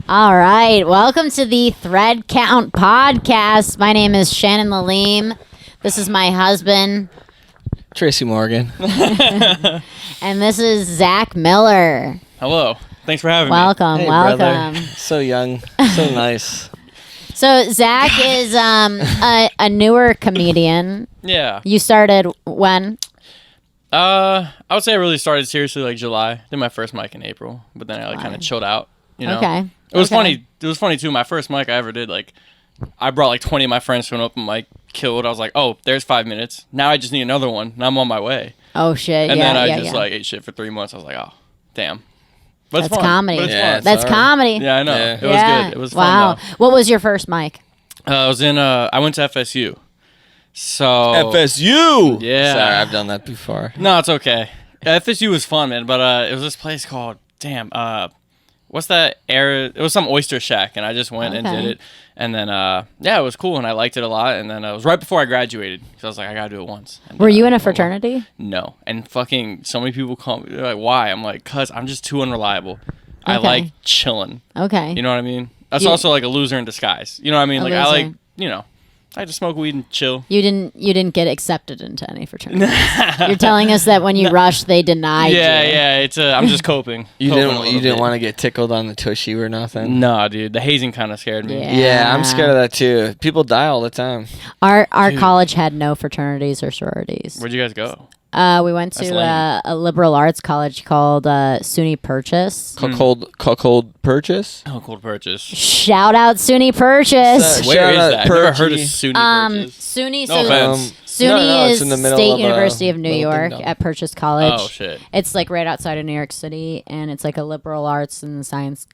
All right. Welcome to the Thread Count podcast. My name is Shannon Laleem. This is my husband. Tracy Morgan. And this is Zach Miller. Hello. Thanks for having me. Welcome. Hey, welcome. brother. So young. So nice. So Zach is a newer comedian. Yeah. You started when? I would say I really started seriously like July. Did my first mic in April, but then I like kind of chilled out. You know. Okay. It was funny. It was funny too. My first mic I ever did, like, I brought like 20 of my friends to an open mic, killed. I was like, oh, there's 5 minutes. Now I just need another one, and I'm on my way. Oh shit! And yeah, then I yeah, just yeah. like ate shit for 3 months. I was like, oh, damn. But it's That's fun. comedy. But it's Yeah, fun. it's That's hard. comedy. Yeah, I know. Yeah. It was good. It was fun. Wow. Though. What was your first mic? I was in. I went to FSU. So FSU. Yeah. Sorry, I've done that before. No, it's okay. FSU was fun, man. But it was this place called what's that area? It was some oyster shack, and I just went and did it. And then yeah, it was cool, and I liked it a lot. And then it was right before I graduated, because I was like, I gotta do it once. And, Were you in a fraternity? No. And fucking so many people call me. They're like, why? I'm like, cause I'm just too unreliable. I Okay. like chilling. Okay. You know what I mean? That's You- also like a loser in disguise. You know what I mean? A Like I like, loser. you know, I like to smoke weed and chill. You didn't get accepted into any fraternities. You're telling us that when you rushed, they denied Yeah, you. yeah. It's I'm just coping. You Coping a didn't. little You didn't bit. want to get tickled on the tushy or nothing. Nah, dude. The hazing kind of scared me. Yeah. Yeah, I'm scared of that too. People die all the time. Our college had no fraternities or sororities. Where'd you guys go? We went That's to lame. a liberal arts college called SUNY Purchase. Cold purchase. Oh, cold purchase. Shout out SUNY Purchase. So- Where Shout is out that? I've never heard of Purchie. SUNY purchase. SUNY. No So offense. SUNY No, it's is in the middle State of a University of New little York ding-dong. at Purchase College. Oh shit. It's like right outside of New York City, and it's like a liberal arts and science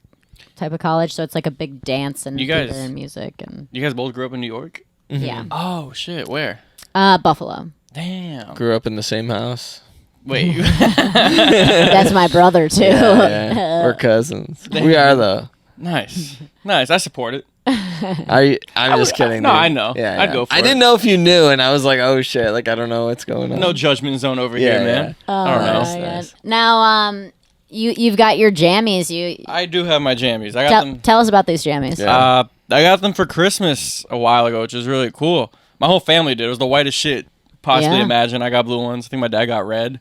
type of college. So it's like a big dance and You guys- theater and music and You guys both grew up in New York? yeah. Oh shit. Where? Buffalo. Damn. Grew up in the same house. Wait. That's my brother too. Yeah, we're cousins. We are though. Nice. Nice. I support it. I'm just kidding. No, dude. I know. Yeah, I'd go for I it. didn't know if you knew, and I was like, oh shit, like I don't know what's going on. No judgment zone over Yeah, here, man. Oh I don't know. my Nice, God. nice. Now, you've got your jammies. You I do have my jammies. I got them. tell us about these jammies. Yeah. I got them for Christmas a while ago, which is really cool. My whole family did. It was the whitest shit possibly Yeah. imagine. I got blue ones. I think my dad got red.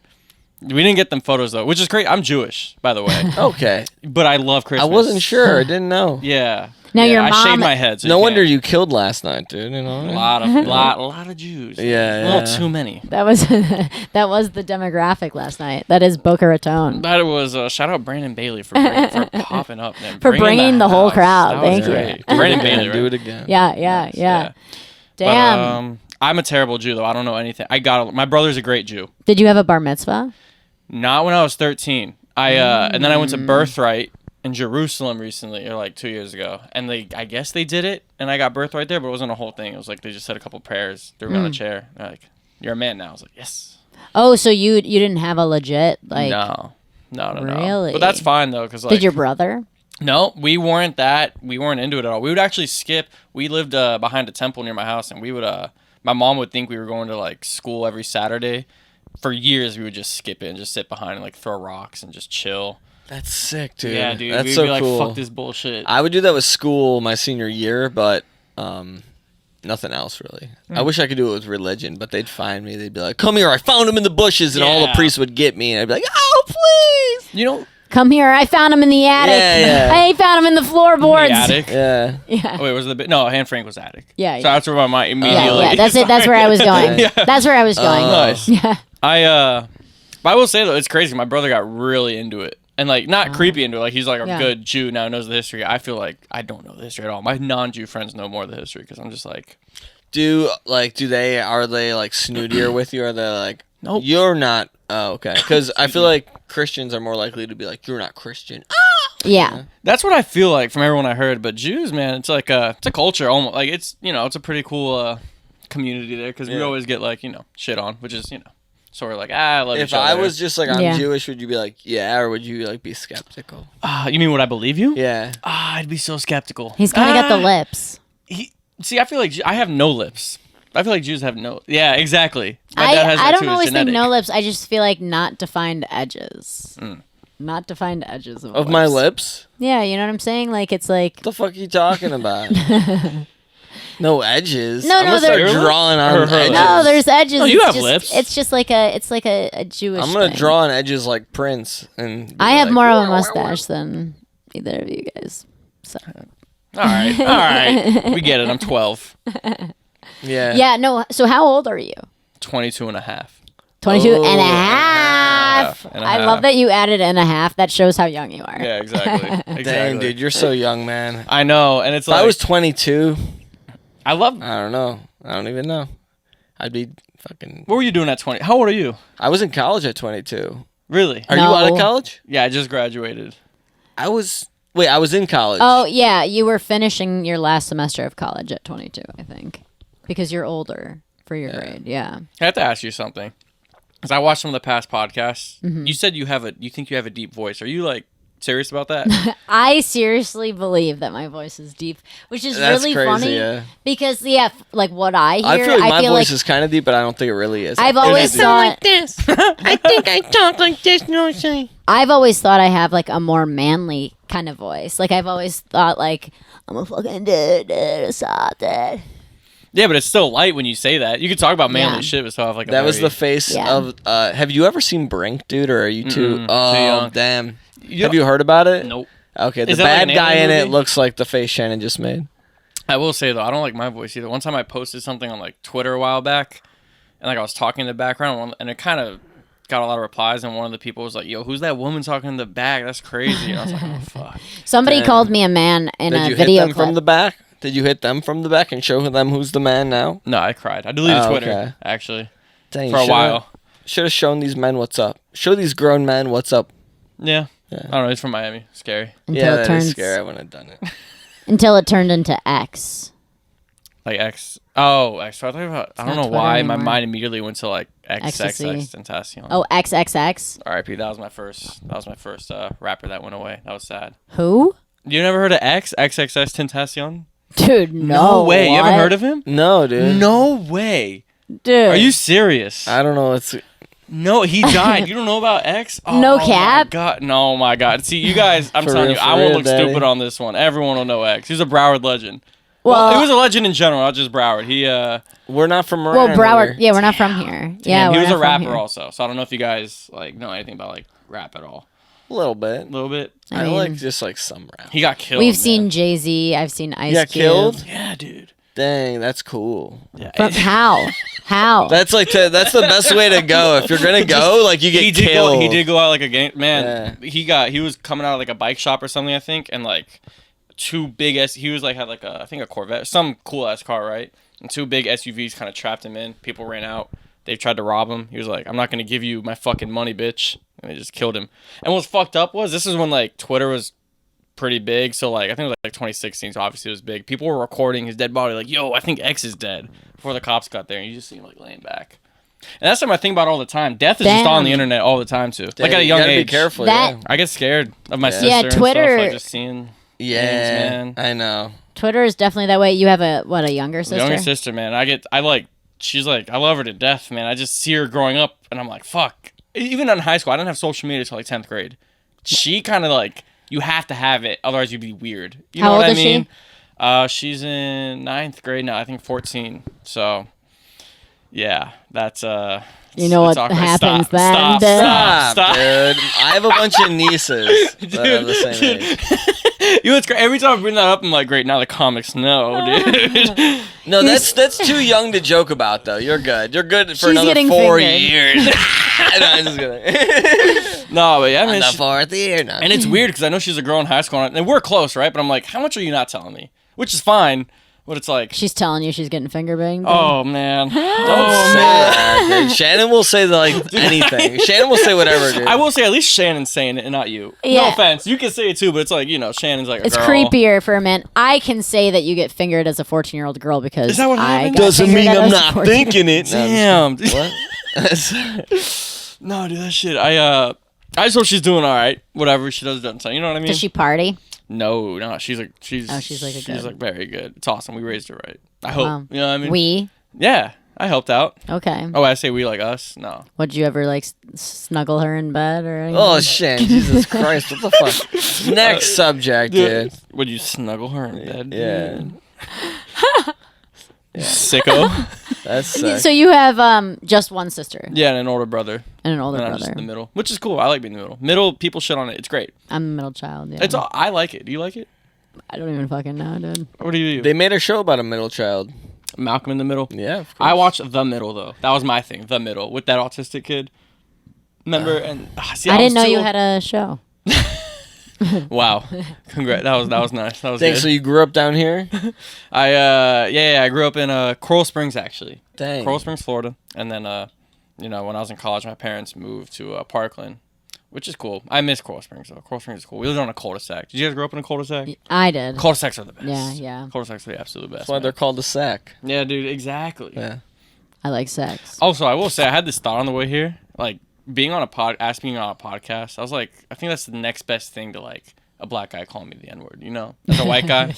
We didn't get them photos though, which is great. I'm Jewish, by the way, Okay, but I love I Christmas. wasn't sure. I didn't know. Yeah. Now yeah, your I mom- shaved my head. So No wonder can't. you killed last night, dude. You know. A lot of Jews. Yeah, A little yeah. too many. That was that was the demographic last night. That is Boca Raton. That was shout out Brandon Bailey for popping up and For bringing the whole house. crowd. That was Thank you. great. Brandon Bailey, right? Do it again. Yeah. Yeah. Damn. But, I'm a terrible Jew though. I don't know anything. My brother's a great Jew. Did you have a bar mitzvah? Not when I was 13. And then I went to Birthright in Jerusalem recently, or like 2 years ago. And I guess they did it, and I got Birthright there, but it wasn't a whole thing. It was like they just said a couple prayers, threw me on a chair. They're like, "You're a man now." I was like, "Yes." Oh, so you didn't have a legit like? No. Really? But that's fine though, because like, Did your brother? No, we weren't into it at all. We would actually skip. We lived behind a temple near my house, and we would. My mom would think we were going to like school every Saturday. For years, we would just skip it and just sit behind and like throw rocks and just chill. That's sick, dude. Yeah, dude. That's We'd so be like, cool. "Fuck this bullshit." I would do that with school my senior year, but nothing else really. I wish I could do it with religion, but they'd find me. They'd be like, "Come here! I found him in the bushes," and all the Yeah. priests would get me, and I'd be like, "Oh, please!" You know, Come here! I found him in the attic. Yeah. I found him in the floorboards. the attic. Yeah. Yeah. Oh, wait, was it no? Han Frank was attic. Yeah, So yeah. that's where my mind Yeah, immediately. yeah, that's it. That's where I was going. Yeah. That's where I was going. Nice. Yeah. But I will say though, it's crazy. My brother got really into it, and like not creepy into it. Like he's like a Yeah. good Jew now, knows the history. I feel like I don't know the history at all. My non-Jew friends know more of the history because I'm just like, Are they like snootier with you? Are they like, Nope. You're not. Oh, okay. Because I feel like Christians are more likely to be like, "You're not Christian." Yeah. that's what I feel like from everyone I heard. But Jews, man, it's like it's a culture almost. Like it's it's a pretty cool community there because we Yeah. always get like shit on, which is sort of like I love If each other. I was just like, I'm Yeah. Jewish, would you be like, yeah, or would you like be skeptical? you mean would I believe you? Yeah. I'd be so skeptical. He's kind of got the lips. See, I feel like I have no lips. I feel like Jews have no. Yeah, exactly. My dad has I that don't too, it's always genetic. think no lips. I just feel like not defined edges. not defined edges of my lips. Yeah, you know what I'm saying? Like it's like What the fuck are you talking about? No edges. No, I'm gonna start there's- drawing on edges. no, there's edges. Oh, you It's have just- lips. It's just like a Jewish. I'm gonna thing. draw on edges like Prince, and I have more of a mustache than either of you guys. So All right. We get it. I'm 12. Yeah. yeah, no. So how old are you? 22 and a half. 22 Oh, and a half. and a I half. love that you added and a half. That shows how young you are. Yeah, exactly. Dang, dude, you're so young, man. I know, and it's If like I was 22, I love. I don't know. I don't even know. I'd be fucking. What were you doing at 20? How old are you? I was in college at 22. Really? Are you No. out of college? Yeah, I just graduated. I was in college. Oh yeah, you were finishing your last semester of college at 22, I think, because you're older for your grade. Yeah. I have to ask you something. Because I watched some of the past podcasts. Mm-hmm. You said you think you have a deep voice. Are you like serious about that? I seriously believe that my voice is deep, which is That's really crazy, funny yeah. because like what I hear, I feel like my feel voice is kind of deep, but I don't think it really is. I've always thought this. I think I talk like this. You know what I'm saying? I've always thought I have like a more manly kind of voice. Like I've always thought like I'm a fucking dude, something. Yeah, but it's still light when you say that. You could talk about manly Yeah. shit, but still have like a That was very- the face Yeah. of. Have you ever seen Brink, dude, or are you too? Mm-mm, Oh, too young. damn. You- Have you heard about it? Nope. Okay, the Is that like bad an guy in alien it movie? looks like the face Shannon just made. I will say though, I don't like my voice either. One time I posted something on like Twitter a while back, and like I was talking in the background, and it kind of got a lot of replies, and one of the people was like, "Yo, who's that woman talking in the back? That's crazy." And I was like, "Oh fuck." Somebody Damn. called me a man in Did a you hit video them clip. from the back? Did you hit them from the back and show them who's the man now? No, I cried. I deleted Oh, Twitter okay. actually Dang, for a while. Should have shown these men what's up. Show these grown men what's up. Yeah. Yeah. I don't know. He's from Miami. Scary. until Yeah, it that turns is scary. I wouldn't have done it. until it turned into X. Like X. Oh, X. So I don't not know Twitter why my anymore. mind immediately went to like Ecstasy. XXX Tentacion. Oh, XXX. R.I.P. That was my first. Rapper that went away. That was sad. Who? You never heard of XXX Tentacion? Dude, no way. You haven't what? heard of him? No, dude. No way. Dude. Are you serious? I don't know. It's No, he died. You don't know about X? Oh, No cap? My God. No, my God. See, you guys, I'm For telling real, you, for I won't real, look daddy. stupid on this one. Everyone will know X. He's a Broward legend. Well, He was a legend in general, not just Broward. He we're not from around well, Broward. here. Yeah, we're not from here. Yeah, he we're was not a from rapper here. also. So I don't know if you guys like know anything about like rap at all. A little bit. A little bit. I I, mean, like just like some rap. He got killed. We've man. seen Jay-Z. I've seen Ice He got Cube. killed? Yeah, dude. Dang, that's cool. Yeah. From how? How? That's like that's the best way to go. If you're gonna go, like you get he did killed. he did go out like a game man. Yeah. He was coming out of like a bike shop or something, I think, and like two big he was like had like I think a Corvette, some cool ass car, right? And two big SUVs kind of trapped him in. People ran out. They tried to rob him. He was like, "I'm not gonna give you my fucking money, bitch," and they just killed him. And what's fucked up was this is when like Twitter was pretty big, so like I think it was like 2016, so obviously it was big. People were recording his dead body, like, "Yo, I think X is dead," before the cops got there, and you just see him like laying back. And that's something I think about all the time. Death is just on the internet all the time too. Dang, Like at a you young gotta age. Be careful. That- yeah. I get scared of my Yeah. sister. Yeah, and Twitter- stuff, like just seeing. Yeah, man. I know. Twitter is definitely that way. You have a younger sister? Younger sister, man. She's like, I love her to death, man. I just see her growing up, and I'm like, fuck. Even in high school, I didn't have social media until like 10th grade. She kind of like, you have to have it, otherwise you'd be weird. You How know what old I is mean? She's in 9th grade now. I think 14. So, yeah, that's You know it's what awkward. happens Stop, then, Stop, dude. stop, Stop, stop. dude. I have a bunch of nieces that are the same age. You know, it's great. Every time I bring that up, I'm like, great, now the comics know, dude. No, that's too young to joke about, though. You're good. You're good for She's another getting 4 fingered. years. No, I'm just kidding. No, but yeah, I mean, On the it's- 4th year, no. and it's weird because I know she's a girl in high school, and we're close, right? But I'm like, how much are you not telling me? Which is fine, but it's like, She's telling you she's getting finger banged. oh man, Don't say that, dude. Shannon will say like anything. Shannon will say whatever, dude. I will say at least Shannon's saying it and not you. Yeah. No offense, you can say it too, but it's like, you know, Shannon's like a It's girl. creepier for a man. I can say that you get fingered as a 14-year-ld girl because Is that what I happened? got Doesn't fingered mean as I'm a not 14 thinking it. Damn. What? No, dude, that shit. I just hope she's doing all right. Whatever she doesn't say. You know what I mean? Does she party? No, she's like Oh, she's like a good- very good. It's awesome. We raised her right. I hope. Wow. You know what I mean? We? Yeah, I helped out. Okay. Oh, I say we like us? No. Would you ever like snuggle her in bed or anything? Oh shit! Jesus Christ! What the fuck? Next subject, dude. Would you snuggle her in bed? Yeah. Sicko. That's sick. So you have just one sister Yeah, and an older brother. and an older And I'm brother. just in the middle, which is cool. I like being in the middle. Middle people shit on it. It's great. I'm a middle child. Yeah. It's all, I like it. Do you like it? I don't even fucking know, dude. What do you do? They made a show about a middle child. Malcolm in the Middle. Yeah, of course. I watched The Middle though. That was my thing. The Middle with that autistic kid. Remember? And see, I didn't know was you too- had a show. Wow, congrats. That was nice. That was Thanks. good. So you grew up down here? I grew up in Coral Springs actually. Dang. Coral Springs, Florida, and then when I was in college, my parents moved to Parkland, which is cool. I miss Coral Springs though. Coral Springs is cool. We lived on a cul-de-sac. Did you guys grow up in a cul-de-sac? I did. Cul-de-sacs are the best. Yeah. Cul-de-sacs are the absolute best. That's why man. they're called a sack. Yeah, dude. Exactly. Yeah. I like sex. Also, I will say I had this thought on the way here, like being on a asking on a podcast. I was like, I think that's the next best thing to like a black guy calling me the N-word. You know, as a white guy.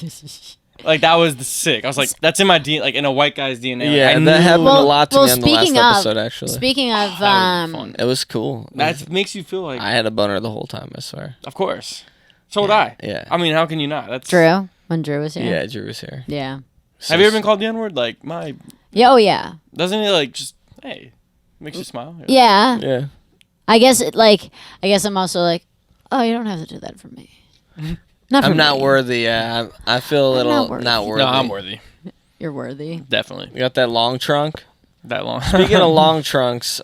Like that was the sick. I was like, that's in my DNA, like in a white guy's DNA. Yeah, like, I that happened knew- a lot to me on the last speaking of- episode, actually. Speaking of, That was fun. It was cool. That makes you feel like, I had a boner the whole time, I swear. of course. So would I. Yeah. I mean, how can you not? That's Drew, when Drew was here. Yeah, Drew was here. Yeah. Have you ever been called the N-word? Like my, Yeah. Oh yeah. doesn't it like just hey, makes you smile? Yeah. Yeah. I guess I'm also like, oh, you don't have to do that for me. Not for I'm not me. worthy. Yeah, I feel a little not not worthy. worthy. No, I'm worthy. You're worthy. Definitely. You got that long trunk? That long. Speaking of long trunks,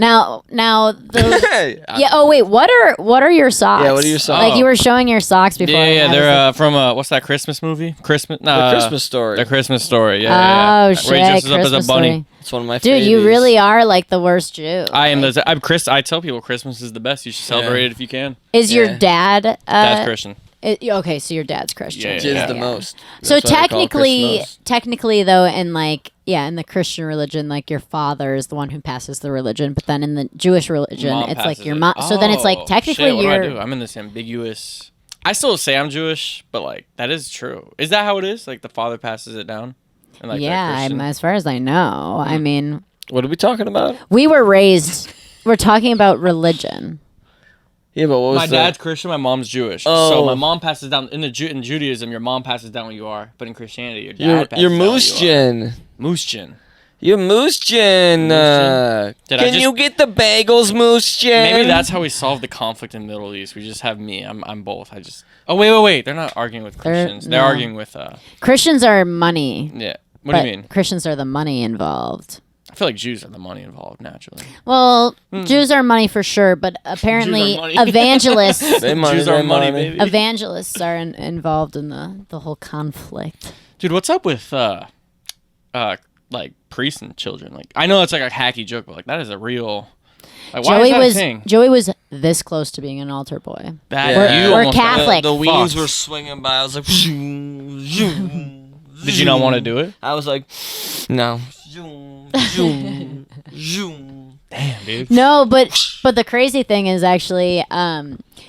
Now the yeah, yeah. Oh wait, what are your socks? Yeah, what are your socks? Like you were showing your socks before. Yeah, and I they're was from what's that Christmas movie? Christmas. The Christmas Story. The Christmas Story. Yeah. Oh Where shit! he dresses up as a Christmas bunny. Story. It's one of my Dude, you really are like the worst Jew. I am. I'm Chris. I tell people Christmas is the best. You should celebrate it if you can. Is your Yeah. dad? Dad's Christian. Okay, so your dad's Christian. Yeah, Jizz yeah. the most. So That's why I call it technically, Christmas. though, in the Christian religion, like your father is the one who passes the religion, but then in the Jewish religion, Mom it's like passes your it. mom. So then it's like Oh, technically shit, what do I you're. do? I'm in this ambiguous. I still say I'm Jewish, but like that is true. Is that how it is? Like the father passes it down. And, like, Yeah, they're Christian? as far as I know, I mean, What are we talking about? we were raised. We're talking about religion. Yeah, but what was My the... dad's Christian, my mom's Jewish. Oh. So my mom passes down in in Judaism. Your mom passes down what you are, but in Christianity, your dad You're passes down what Moose you are. Gin. Moose Gin. You're Moose Gin. Did I Can just- you get the bagels, Moose Gin? Maybe that's how we solve the conflict in the Middle East. We just have me. I'm both. I just. Oh wait. They're not arguing with Christians. They're no. arguing with Christians are money. Yeah. What but do you mean? Christians are the money involved. I feel like Jews are the money involved naturally. Well, Jews are money for sure, but apparently money. evangelists They money, Jews they are money, baby. evangelists are involved in the whole conflict. Dude, what's up with like priests and children? Like I know it's like a hacky joke, but like that is a real. Like, why is that a thing? Joey was this close to being an altar boy. That Yeah. you We're almost- Catholic. The wings Fuck. were swinging by. I was like... Did you not want to do it? I was like, no. Damn, dude. No, but the crazy thing is actually,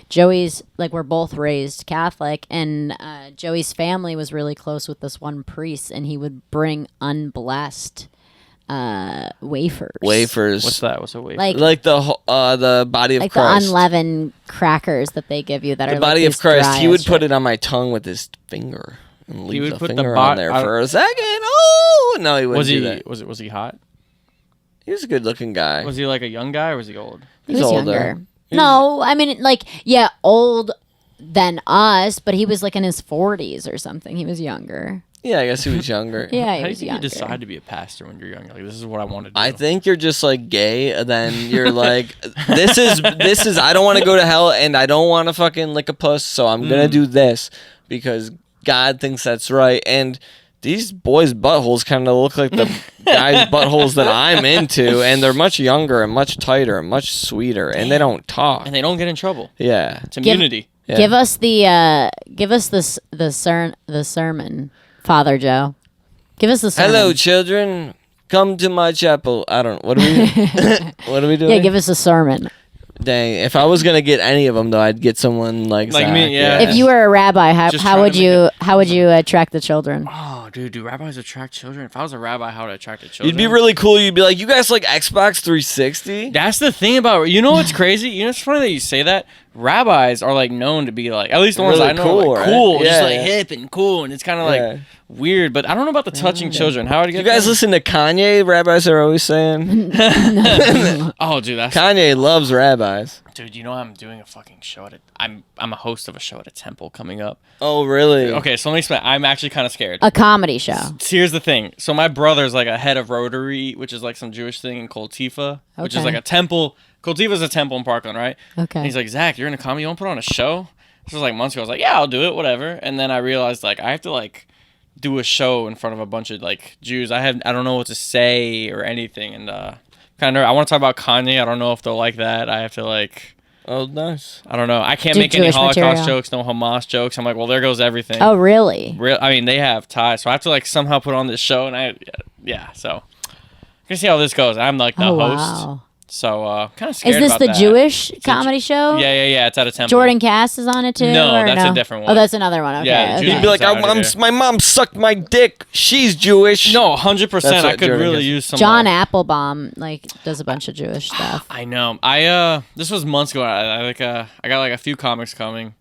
Joey's like we're both raised Catholic, and Joey's family was really close with this one priest, and he would bring unblessed wafers. Wafers. What's that? What's a wafer? Like the body of like the Christ. unleavened crackers that they give you that The are body like of these Christ. dry He would as put shit. it on my tongue with his finger and leave would the put the finger bot- on there I- for a second. Oh no, he wouldn't was do he that. was he hot? He was a good-looking guy. Was he like a young guy or was he old? He He's was older. younger. No, I mean like old than us, but he was like in his 40s or something. He was younger. Yeah, I guess he was younger. Yeah, he How do you was think younger. you decide to be a pastor when you're younger? Like this is what I want to do. I think you're just like gay, and then you're like, this is. I don't want to go to hell, and I don't want to fucking lick a puss, so I'm gonna do this because God thinks that's right. And these boys' buttholes kind of look like the guys' buttholes that I'm into, and they're much younger and much tighter and much sweeter, and they don't talk. and they don't get in trouble. Yeah. It's immunity. Yeah. Give us the sermon, Father Joe. Give us the sermon. Hello, children. Come to my chapel. I don't. What are we? What are we doing? Yeah, give us a sermon. Dang. If I was gonna get any of them, though, I'd get someone like Like Zach. me, yeah. If you were a rabbi, Just how trying would to you attract the children? Oh, Oh, dude, do rabbis attract children? If I was a rabbi, how would I attract children? You'd be really cool. You'd be like, you guys like Xbox 360? That's the thing about, you know what's crazy? You know, it's funny that you say that. Rabbis are like known to be like, at least the ones Really I know, cool, are like right? cool, just Yeah, like yeah. hip and cool, and it's kind of like weird. But I don't know about the touching children. How would I You get? guys that? listen to Kanye? Rabbis are always saying. Oh, dude, that's Kanye loves rabbis. dude. You know, I'm doing a fucking show at I'm a host of a show at a temple coming up. Oh, really? Okay, so let me explain. I'm actually kind of scared. A comedy show. Here's the thing. So my brother's like a head of Rotary, which is like some Jewish thing in Kol Tifa, which is Okay. like a temple. Kol Tifa is a temple in Parkland, right? Okay. And he's like, Zach, you're in a comedy. You want to put on a show? This was like months ago. I was like, yeah, I'll do it, whatever. And then I realized like I have to like do a show in front of a bunch of like Jews. I don't know what to say or anything, and kind of I want to talk about Kanye. I don't know if they'll like that. I have to like. Oh, nice. I don't know. I can't Do make any Jewish Holocaust material. jokes, no Hamas jokes. I'm like, well, there goes everything. Oh, really? I mean, they have ties, so I have to like somehow put on this show, and yeah. So, gonna see how this goes. I'm like the Oh, host, wow. so kind of scared. Is this about the that. Jewish comedy show? Yeah. It's at a temple. Jordan Cass is on it too? No, or that's a different one. Oh, that's another one. Okay. Yeah, okay. Judy You'd be like, Out of here. my mom sucked my dick. She's Jewish. No, 100%. That's I what could Jordan really gets. use some. John Applebaum like does a bunch of Jewish stuff. I know. This was months ago. I got like a few comics coming,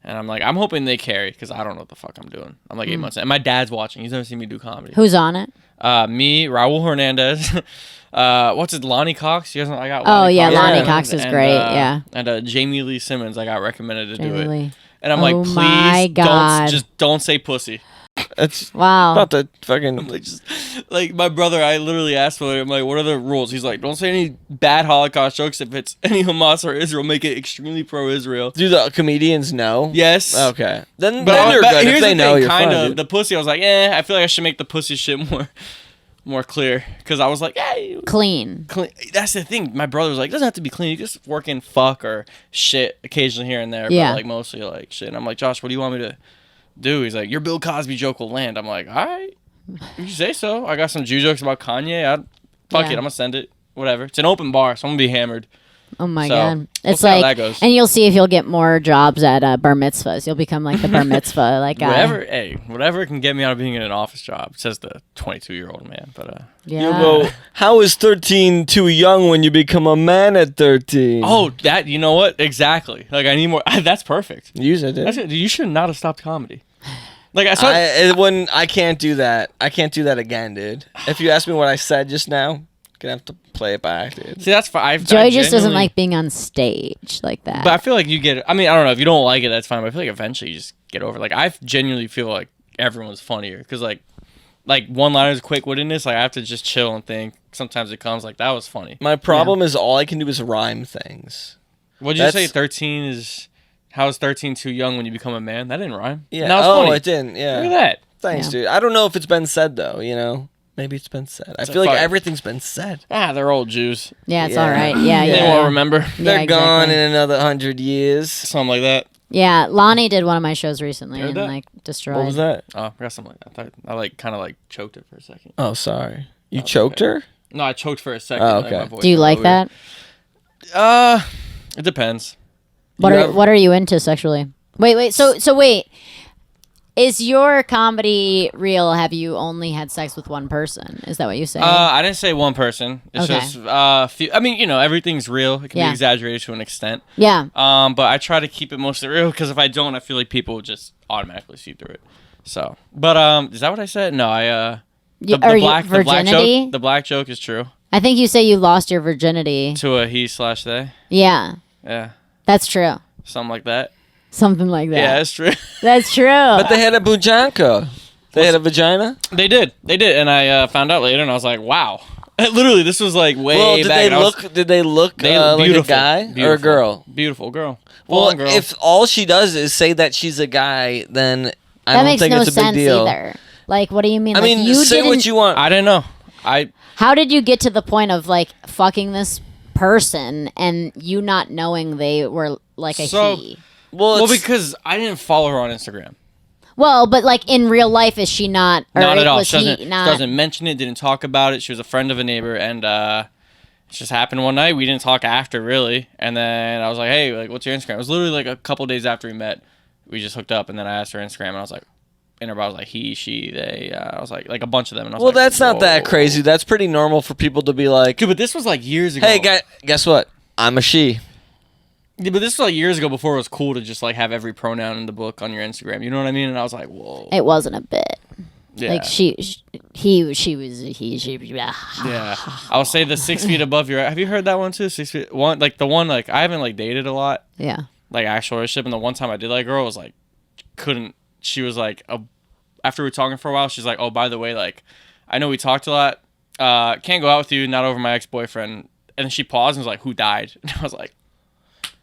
and I'm like, I'm hoping they carry because I don't know what the fuck I'm doing. I'm like 8 months in. And my dad's watching. He's never seen me do comedy. Who's on it? Me, Raul Hernandez. What's it? Lonnie Cox. You guys know I got. Oh, yeah, Lonnie Cox is and, great, yeah. And Jamie Lee Simmons. I got recommended to do Jamie it, Lee. and I'm Oh like, my please God. don't say pussy. It's Wow. about the fucking. Like just like my brother, I literally asked for it. I'm like, what are the rules? He's like, don't say any bad Holocaust jokes. If it's any Hamas or Israel, make it extremely pro-Israel. Do the comedians know? Yes. Okay. Then But you're good. here's If they the know, thing, you're kind fine. of dude. the pussy. I was like, I feel like I should make the pussy shit more clear because I was like, hey. Clean. Clean. That's the thing. My brother was like, it doesn't have to be clean. You just work in fuck or shit occasionally here and there. Yeah. But like mostly like shit. And I'm like, Josh, what do you want me to do? He's like, your Bill Cosby joke will land. I'm like, all right. If you say so. I got some Jew jokes about Kanye. Fuck it. I'm going to send it. Whatever. It's an open bar, so I'm going to be hammered. Oh my So, God. we'll It's see how like, that goes. and you'll see if you'll get more jobs at bar mitzvahs. You'll become like the bar mitzvah like guy. Whatever can get me out of being in an office job, says the 22-year-old man. But Yeah. You go, how is 13 too young when you become a man at 13? oh, that you know what? Exactly. Like I need more. That's perfect. Use it, dude. You should not have stopped comedy. Like I saw. I can't do that. I can't do that again, dude. If you ask me what I said just now, gonna have to play it back, dude. See, that's fine. Joey just doesn't like being on stage like that. But I feel like you get. I mean, I don't know if you don't like it, that's fine. But I feel like eventually you just get over it. Like I genuinely feel like everyone's funnier because like one-liners, quick wittedness. Like I have to just chill and think. Sometimes it comes like that was funny. My problem is all I can do is rhyme things. What'd you say? That's- 13 is. How is 13 too young when you become a man? That didn't rhyme. Yeah. That was Oh, funny. it didn't. Yeah. Look at that. Thanks, Yeah. dude. I don't know if it's been said though. You know, maybe it's been said. I It's a feel like fuck- everything's been said. They're old Jews. yeah, it's Yeah. all right. Yeah, They yeah. won't Yeah. remember. They're Yeah, gone exactly. in another 100 years. Something like that. Yeah, Lonnie did one of my shows recently You heard and that? like destroyed. What was that? Oh, I got something like that. I like kind of like choked it for a second. Oh, sorry. You That's choked okay. her? No, I choked for a second. Oh, like, okay. my voice Do you got like weird. that? It depends. What are you into sexually? Wait. So wait. Is your comedy real? Have you only had sex with one person? Is that what you say? I didn't say one person. It's Okay. just few. I mean, everything's real. It can Yeah. be exaggerated to an extent. yeah. But I try to keep it mostly real because if I don't, I feel like people will just automatically see through it. So, but is that what I said? No, the black virginity? joke. The black joke is true. I think you say you lost your virginity. To a he/they. Yeah, Yeah, that's true. something like that. Something like that. Yeah, it's true. That's true. But they had a bujanka. They had a vagina? They did, and I found out later, and I was like, wow. Literally, this was like way Well, back. did and I was- they look They like a beautiful, guy or a beautiful, girl? Beautiful girl. Well, Full-on girl. if all she does is say that she's a guy, then I that don't makes think no it's a big sense deal. either. Like, what do you mean? I Like, mean, you say didn't, what you want. I didn't know. How did you get to the point of like fucking this person and you not knowing they were like a So- he? Well, it's- because I didn't follow her on Instagram. Well, but like in real life, is she not? Or Not at all. Was She he doesn't, not? doesn't mention it. Didn't talk about it. She was a friend of a neighbor, and it just happened one night. We didn't talk after really, and then I was like, "Hey, like, what's your Instagram?" It was literally like a couple days after we met. We just hooked up, and then I asked her Instagram, and I was like, interval. I was like he, she, they. I was like a bunch of them. And I was Well, like, that's not that whoa. crazy. That's pretty normal for people to be like, Dude, but this was like years ago. hey, guess what? I'm a she. Yeah, but this was like years ago before it was cool to just like have every pronoun in the book on your Instagram. You know what I mean? And I was like, whoa. It wasn't a bit. Yeah. Like he was he, she. Yeah, I'll say the 6 feet above your. Have you heard that one too? 6 feet. One like the one like I haven't like dated a lot. Yeah. Like actual relationship, and the one time I did like girl was like couldn't. She was like after we were talking for a while, she's like, oh, by the way, like I know we talked a lot. Can't go out with you, not over my ex-boyfriend. And then she paused and was like, who died? And I was like,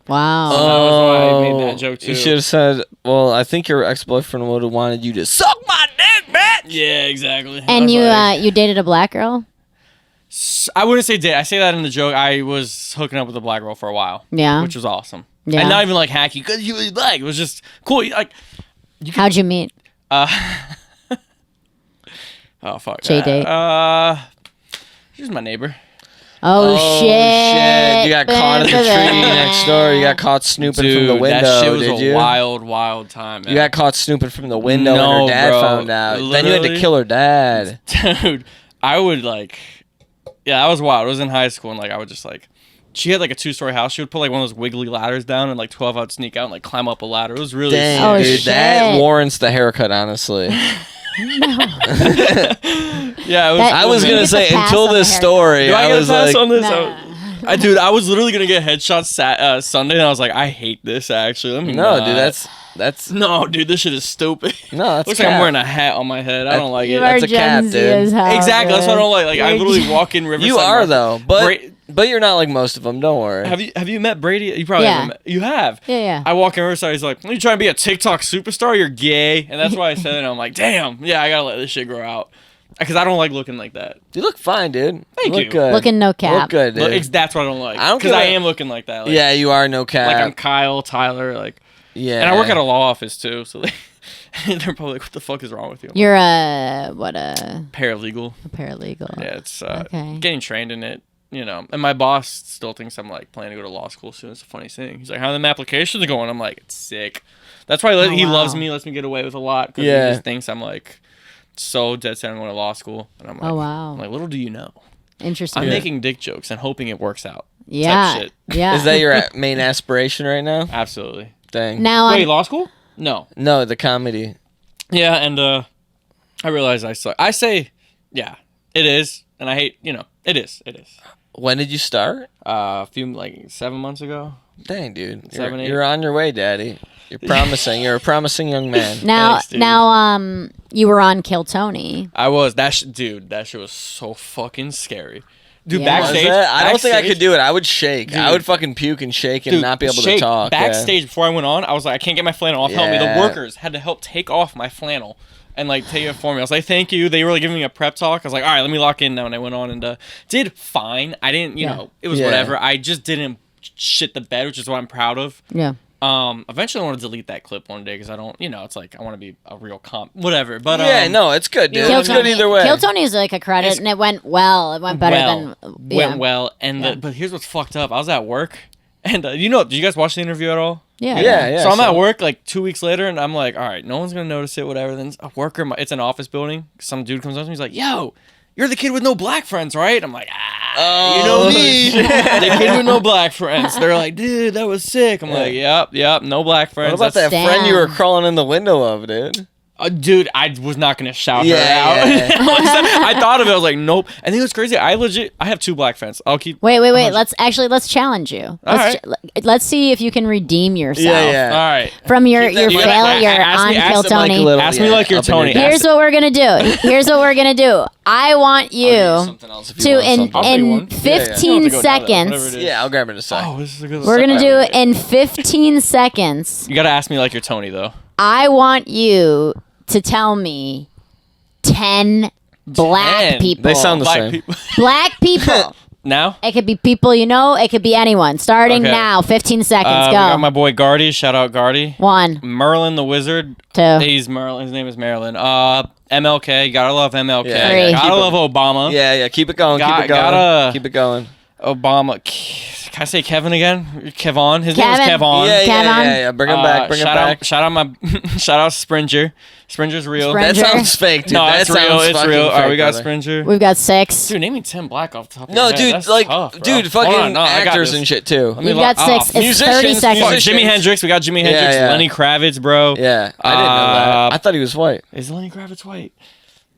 Wow. that was why I made that joke too. You should have said, well, I think your ex-boyfriend would have wanted you to suck my dick, bitch. Yeah, exactly. And you like, you dated a black girl? I wouldn't say date. I say that in the joke. I was hooking up with a black girl for a while. Yeah. Which was awesome. Yeah. And not even like hacky because you was black. It was just cool. Like, How'd you meet? oh fuck. J-date. She was my neighbor. Oh, shit. You got caught in the tree next door. You got caught snooping from the window. That shit was did a you? wild time, man. You got caught snooping from the window and No, her dad bro. found out. Then you had to Literally. kill her dad. Dude, I would like, yeah, that was wild. I was in high school and like I would just like, she had like a 2-story house. She would put like one of those wiggly ladders down and like 12 out sneak out and like climb up a ladder. It was really Dang, Oh, dude, shit. that warrants the haircut, honestly. yeah. It was, I was You gonna get say the pass until on the this haircut. story, Do I I get a was pass like, on this? Nah. Dude, I was literally gonna get headshots Sunday, and I was like, I hate this. Actually, let me. no, not. dude, that's no, dude, this shit is stupid. no, that's Looks like I'm cap. wearing a hat on my head. I don't like You it. are That's a cap, Gen Z dude. as hell. Exactly. That's what I dude. don't like. Like I You're literally Gen- walk in Riverside. You are Market. though, but you're not like most of them. Don't worry. Have you met Brady? You probably Yeah. haven't met. You have. Yeah. I walk in Riverside. He's like, "Are you trying to be a TikTok superstar? You're gay." And that's why I said it. I'm like, "Damn, yeah, I gotta let this shit grow out." Because I don't like looking like that. You look fine, dude. Thank look you. Good. Looking no Look cap. good, dude. Look, that's what I don't like. I don't Because I care. am looking like that. Like, Yeah, you are no cap. Like I'm Kyle, Tyler, like. yeah. And I work at a law office too, so they're probably like, "What the fuck is wrong with you?" I'm You're a paralegal. paralegal. Yeah, it's Okay. getting trained in it, you know. And my boss still thinks I'm like planning to go to law school soon. It's the funniest thing. He's like, "How are the applications going?" I'm like, "It's sick." That's why he wow. loves me, lets me get away with a lot. Because Yeah. he just thinks I'm like so dead set on going to law school. And I'm like, Oh, wow. I'm like, little do you know, Interesting. I'm making dick jokes and hoping it works out. yeah. Type shit. Yeah. Is that your main aspiration right now? Absolutely. Dang. now? Wait, law school? No. No, the comedy. Yeah, and I realize I suck. I say, yeah, it is, and I hate, it is. When did you start? A few, like 7 months ago. Dang, dude. You're, 7, 8. you're on your way, daddy. You're promising. You're a promising young man. Thanks, dude. You were on Kill Tony. I was dude. That shit was so fucking scary, dude. Yeah. Was Backstage, that? I don't think I backstage- could do it. I would shake. I Dude. would fucking puke and shake and Dude, not be able to shake. talk. yeah. Backstage before I went on, I was like, I can't get my flannel off. Help me. The Yeah. workers had to help take off my flannel and like take it for me. I was like, thank you. They were like, giving me a prep talk. I was like, all right, let me lock in now. And I went on and did fine. I didn't, it was Yeah. whatever. I just didn't shit the bed, which is what I'm proud of. Yeah. Eventually I want to delete that clip one day because I don't, it's like I want to be a real comp, whatever. But Yeah, no, it's good, dude. Kill It's good Tony. either way. Kill Tony is like a credit, It's- and it went well. It went better than went well. And Yeah. but here's what's fucked up. I was at work, and did you guys watch the interview at all? Yeah. Yeah. So I'm so- at work like 2 weeks later, and I'm like, all right, no one's gonna notice it, whatever. Then a worker, it's an office building. Some dude comes up to me, he's like, "Yo, you're the kid with no black friends, right?" I'm like, Oh, you know me, shit. the kid with no black friends. They're like, "Dude, that was sick." I'm like, "Yep, no black friends." What about that That's- friend you were Damn. crawling in the window of, dude? Dude, I was not gonna shout her Yeah, out. yeah. I thought of it. I was like, nope. And it was crazy. I have 2 black friends. I'll keep. Wait. Let's challenge you. Let's see if you can redeem yourself Yeah. All right. from your Keep that- you gotta failure ask on me- ask Kill them like a Tony. little- Ask me like you're up in your Tony. dad. Here's what we're gonna do. I want you to in I'll tell you one. 15 You don't have to go down there, seconds. whatever it is. Yeah, I'll grab it in a sec. Oh, this is a good. We're gonna do in 15 seconds. You gotta ask me like you're Tony though. I want you to tell me 10 black 10? people. They sound the Black same. people. Black people. Now. It could be people you know. It could be anyone. Starting Okay. now. 15 seconds. We Go. got my boy Gardy. Shout out Gardy. 1, Merlin the Wizard. 2, He's Merlin. His name is Marilyn. MLK. Gotta love MLK. Yeah, yeah, Gotta keep love Obama. Yeah, keep it going. Got- keep it going. gotta- Keep it going. Obama. Can I say Kevin again? Kevon. His name was Kevin. Kevon. Yeah. Bring him back. Bring him back. Shout out Springer. Springer's real. Springer. That sounds fake, dude. No, That it's real. sounds It's fucking real. All right, fake, we got brother. Springer. We've got 6. Dude, name me 10 black off the top of No, your head. dude, That's like, tough, bro. dude, fucking Hold on, no, I got actors this. and shit too. Let me You've got 6. It's 30 musicians, seconds. musicians. Jimi Hendrix. We got Jimi Hendrix. Yeah. Lenny Kravitz, bro. Yeah, I didn't know that. I thought he was white. Is Lenny Kravitz white?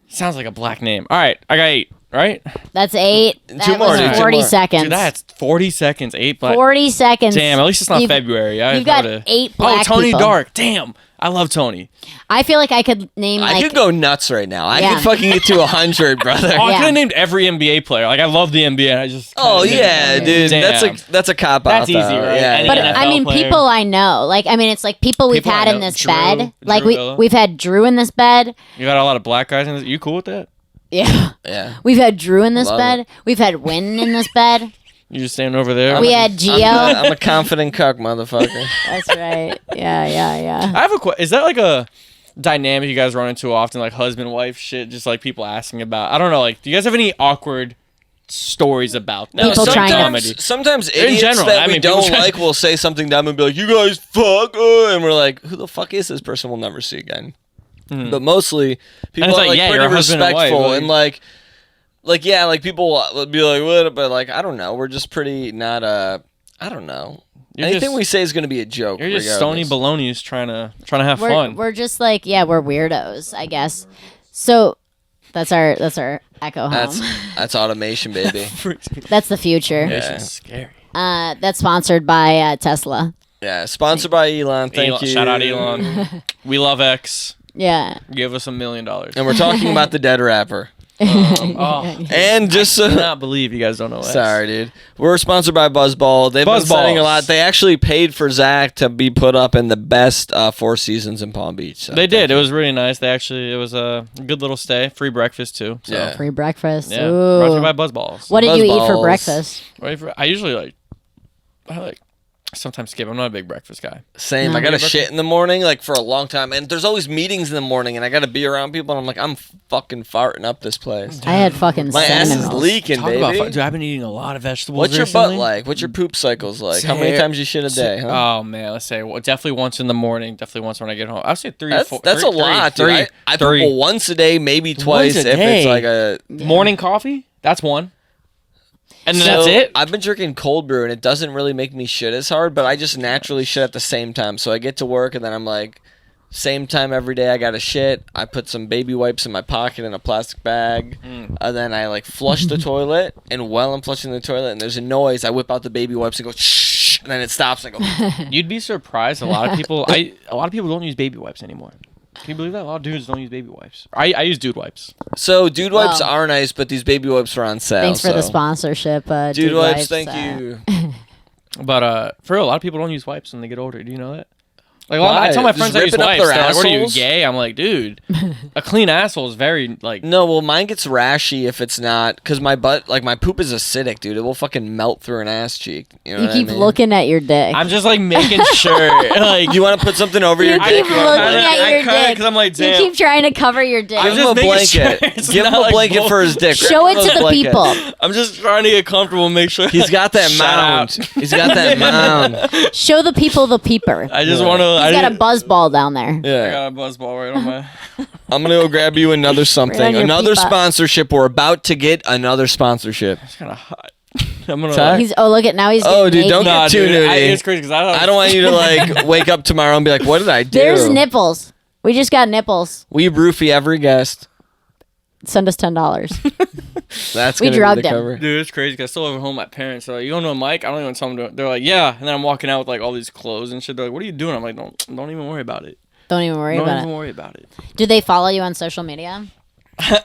Sounds like a black name. All right, I got 8. Right? That's 8. That Two more, was dude, two 40 more. seconds. Dude, that's 40 seconds. 8 black. 40 seconds. Damn, at least it's not You've- February. You've got 8 black Tony people. Dark. Damn. I love Tony. I feel like I could name I like could go nuts right now. I Yeah. could fucking get to 100, brother. Oh, I Yeah. could have named every NBA player. Like, I love the NBA. And I just. Oh kinda yeah, didn't. dude. Damn. That's a cop out. That's easy, though. right? Yeah, Any But yeah. NFL I mean, player. people I know. Like, I mean, it's like people we've People I had in know. this Drew- bed. Like Drew Villa. we've had Drew in this bed. You got a lot of black guys in this. You cool with that? Yeah. Yeah. We've had Drew in this Love bed. We've had Wynn in this bed. You just standing over there? We had Gio. I'm a confident cuck, motherfucker. That's right. Yeah. I have a question. Is that like a dynamic you guys run into often, like husband wife shit? Just like people asking about. I don't know. Like, do you guys have any awkward stories about that? People trying to- comedy. Sometimes In idiots general, that I we mean, people don't try- like will say something dumb and be like, "You guys fuck," and we're like, "Who the fuck is this person? We'll never see again." But mostly, people it's are like, like yeah, pretty you're a husband and wife, respectful like- and like yeah, like people would be like, "What?" But like, I don't know. We're just pretty not I don't know. You're Anything just- we say is gonna be a joke. You're just stony regardless. baloney's trying to have We're fun. just like we're weirdos, I guess. So that's our echo home. That's automation, baby. That's the future. Yeah. It's scary. That's sponsored by Tesla. Yeah, sponsored by Elon. Thank Elon, you. shout out Elon. We love X. Yeah. Give us $1 million. And we're talking about the dead rapper. Oh, And just I cannot believe you guys don't know X. sorry, dude. We're sponsored by Buzzball. They've been saying a Buzzballs. lot. They actually paid for Zach to be put up in the best Four Seasons in Palm Beach. So They did. It was really nice. It was a good little stay. Free breakfast too. So. Yeah. Free breakfast. Yeah. Ooh. Brought to you by Buzzballs. What did you eat for Buzzballs. breakfast? I usually I sometimes skip. I'm not a big breakfast guy. Same. No. I got to shit in the morning, like for a long time, and there's always meetings in the morning, and I got to be around people, and I'm like, I'm fucking farting up this place. I had fucking My ass cinnamon is rolls. leaking, Talk baby. about dude, I've been eating a lot of vegetables. What's your recently. butt like? What's your poop cycles like? How many Ter- times you shit a day? Huh? Oh man, let's say definitely once in the morning, definitely once when I get home. I'll say three. That's, four, that's three, a lot, three, dude. I three. poop once a day, maybe twice Once a if day. it's like a. Morning coffee. That's one. And then So, that's it. I've been drinking cold brew, and it doesn't really make me shit as hard, but I just naturally shit at the same time. So I get to work, and then I'm like, same time every day, I got to shit. I put some baby wipes in my pocket in a plastic bag, and then I like flush the toilet. And while I'm flushing the toilet, and there's a noise, I whip out the baby wipes and go shh, and then it stops. And I go. You'd be surprised. A lot of people. A lot of people don't use baby wipes anymore. Can you believe that? A lot of dudes don't use baby wipes. I use dude wipes. So dude wipes Wow. are nice, but these baby wipes are on sale. Thanks for the so- sponsorship. Dude wipes, thank you. But for real, a lot of people don't use wipes when they get older. Do you know that? Like, Why? I tell my Just friends I use ripping up wipes. their They're like, "What are you, assholes? gay?" I'm like, dude, a clean asshole is very like. No, well, mine gets rashy if it's not, because my butt, like my poop is acidic, dude. It will fucking melt through an ass cheek. You know You what keep I mean? looking at your dick. I'm just like making sure. Like, You want to put something over You your keep dick? looking at your dick. because I'm like, You damn. keep trying to cover your dick. Give I'm him a just making blanket. sure it's Give him not a like blanket bull- for his dick. Show it Give him to a the blanket. people. I'm just trying to get comfortable and make sure. He's got that Shout mound. out. He's got that mound. Show the people the peeper. I just Yeah. want to. He's got a buzz ball down there. I Yeah. got a buzz ball right on my. I'm going to go grab you another something. Right on your Another peep-up. sponsorship. We're about to get another sponsorship. It's kind of hot. I'm gonna. Sorry? He's look at now he's Oh, getting dude, don't naked. Nah, get too dude, nudie. it's crazy because I don't want you to like wake up tomorrow and be like, what did I do? There's nipples. We just got nipples. We roofie every guest. Send us $10. That's We gonna drugged be the him. cover. Dude, it's crazy 'cause I still live at home with my parents. They're like, you don't know Mike? I don't even tell them to. They're like, yeah. And then I'm walking out with like all these clothes and shit. They're like, what are you doing? I'm like, don't even worry about it. Don't even worry Don't about even it. worry about it. Do they follow you on social media?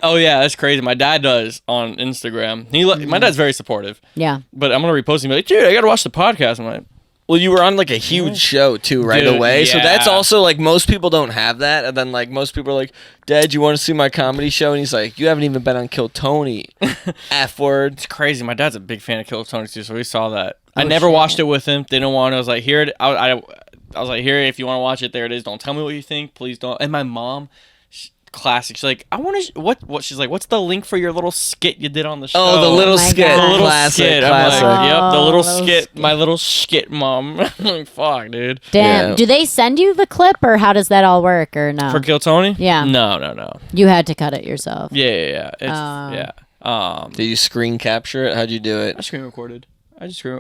Oh yeah, that's crazy. My dad does on Instagram. My dad's very supportive. Yeah. But I'm gonna repost him. Be like, dude, I gotta watch the podcast. I'm like, Well, you were on like a huge show too right Dude, away. So that's yeah. also like most people don't have that. And then like most people are like, Dad, you want to see my comedy show? And he's like, you haven't even been on Kill Tony. F word. it's crazy. My dad's a big fan of Kill Tony too, so we saw that. I Oh, never shit. watched it with him. Didn't want to. I was like, here. I was like, here. If you want to watch it, there it is. Don't tell me what you think. Please don't. And my mom. classic. She's like, I want to. What? She's like, what's the link for your little skit you did on the show? Oh, the little my skit. God. The little Classic. skit. Classic. I'm like, yep, the little little skit. skit. My little skit, mom. I'm like, fuck, dude. Damn. Yeah. Do they send you the clip, or how does that all work, or no? For Kill Tony? Yeah. No. You had to cut it yourself. Yeah. It's, yeah. Did you screen capture it? How'd you do it? I screen recorded.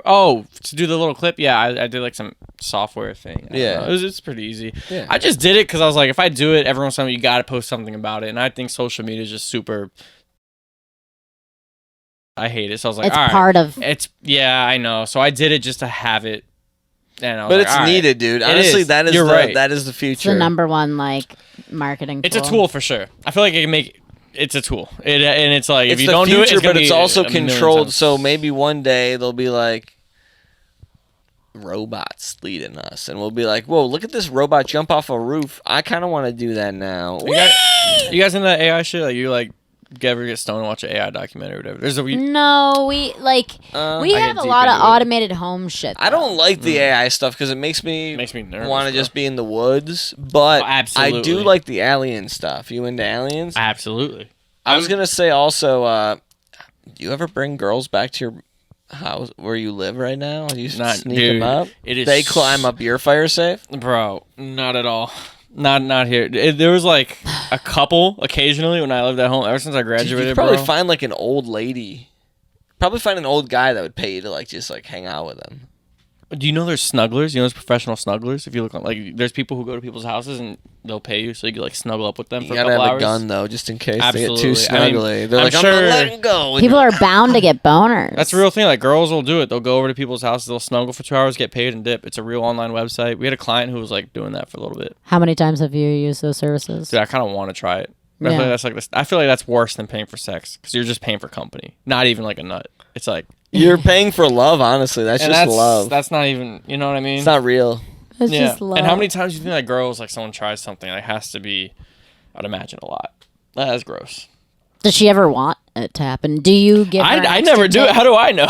Oh, to do the little clip? Yeah, I did like some software thing. Yeah. It's pretty easy. Yeah. I just did it because I was like, if I do it, everyone's telling me you got to post something about it. And I think social media is just super. I hate it. So I was like, It's all right. part of. Yeah, I know. So I did it just to have it. And I was But like, it's all right. needed, dude. It Honestly, is. that is You're right. that is the It's future. the number one like marketing. It's a tool for sure. I feel like it can make. It's a tool. And it's like, if It's you the don't future, do it, it's gonna but it's be also a million controlled. times. So maybe one day they'll be like robots leading us, and we'll be like, "Whoa, look at this robot jump off a roof! I kind of want to do that now." You guys into that AI shit? Like, you like ever get stoned and watch an AI documentary or whatever? There's a No, we like we I have get a deep lot of into it. automated home shit. I don't though. like the AI stuff because it makes me nervous. want to bro. just be in the woods. But Oh, I absolutely. do like the alien stuff. You into aliens? Absolutely. I was gonna say also. Do you ever bring girls back to your house where you live right now? Do you sneak dude, them up? it is They climb up your fire safe? Bro, not at all. Not here. There was like a couple occasionally when I lived at home. Ever since I You graduated, could probably bro. find like an old lady. Probably find an old guy that would pay you to like just like hang out with him. Do you know there's snugglers? You know there's professional snugglers? If you look on, like, there's people who go to people's houses and they'll pay you so you can like snuggle up with them You for a gotta couple have hours. a gun though, just in case Absolutely. they get too I mean, snuggly. They're I'm like, I'm sure gonna let him go. People are bound to get boners. That's a real thing. Like, girls will do it. They'll go over to people's houses. They'll snuggle for 2 hours, get paid, and dip. It's a real online website. We had a client who was like doing that for a little bit. How many times have you used those services? Dude, I kind of want to try it. But Yeah. I feel like that's worse than paying for sex because you're just paying for company, not even like a nut. It's like You're paying for love, honestly. That's and just love. That's not even. You know what I mean? It's not real. It's Yeah. just love. And how many times do you think like girls like someone tries something? Like has to be, I'd imagine a lot. That's gross. Does she ever want it to happen? Do you give her an I extra never do tip? it. How do I know?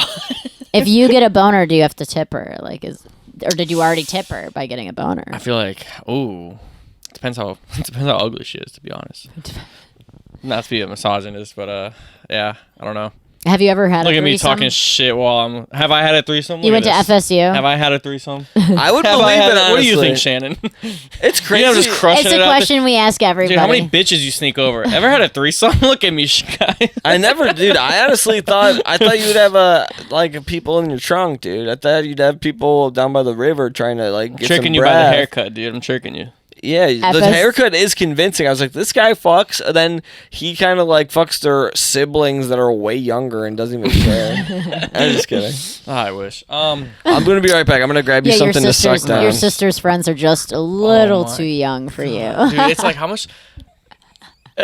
If you get a boner, do you have to tip her? Or did you already tip her by getting a boner? I feel like depends how ugly she is, to be honest. Not to be a misogynist, but yeah, I don't know. Have you ever had Look a at me threesome? talking shit while I'm. Have I had a threesome? You Look went to at this. FSU. Have I had a threesome? I would Have believe I had it, honestly. What do you think, Shannon? It's You crazy. know, just crushing It's it a out there? question we ask everybody. Dude, how many bitches you sneak over? Ever had a threesome? Look at me, guys. I never, dude. I honestly thought you would have like people in your trunk, dude. I thought you'd have people down by the river trying to like get Tricking some you by the breath. haircut, dude. I'm tricking you. Yeah, the FS haircut is convincing. I was like, this guy fucks, and then he kind of like fucks their siblings that are way younger and doesn't even care. I'm just kidding. Oh, I wish. I'm gonna be right back. I'm gonna grab you Yeah, something to suck down. your sister's friends are just a little my too young for you. Dude, it's like how much.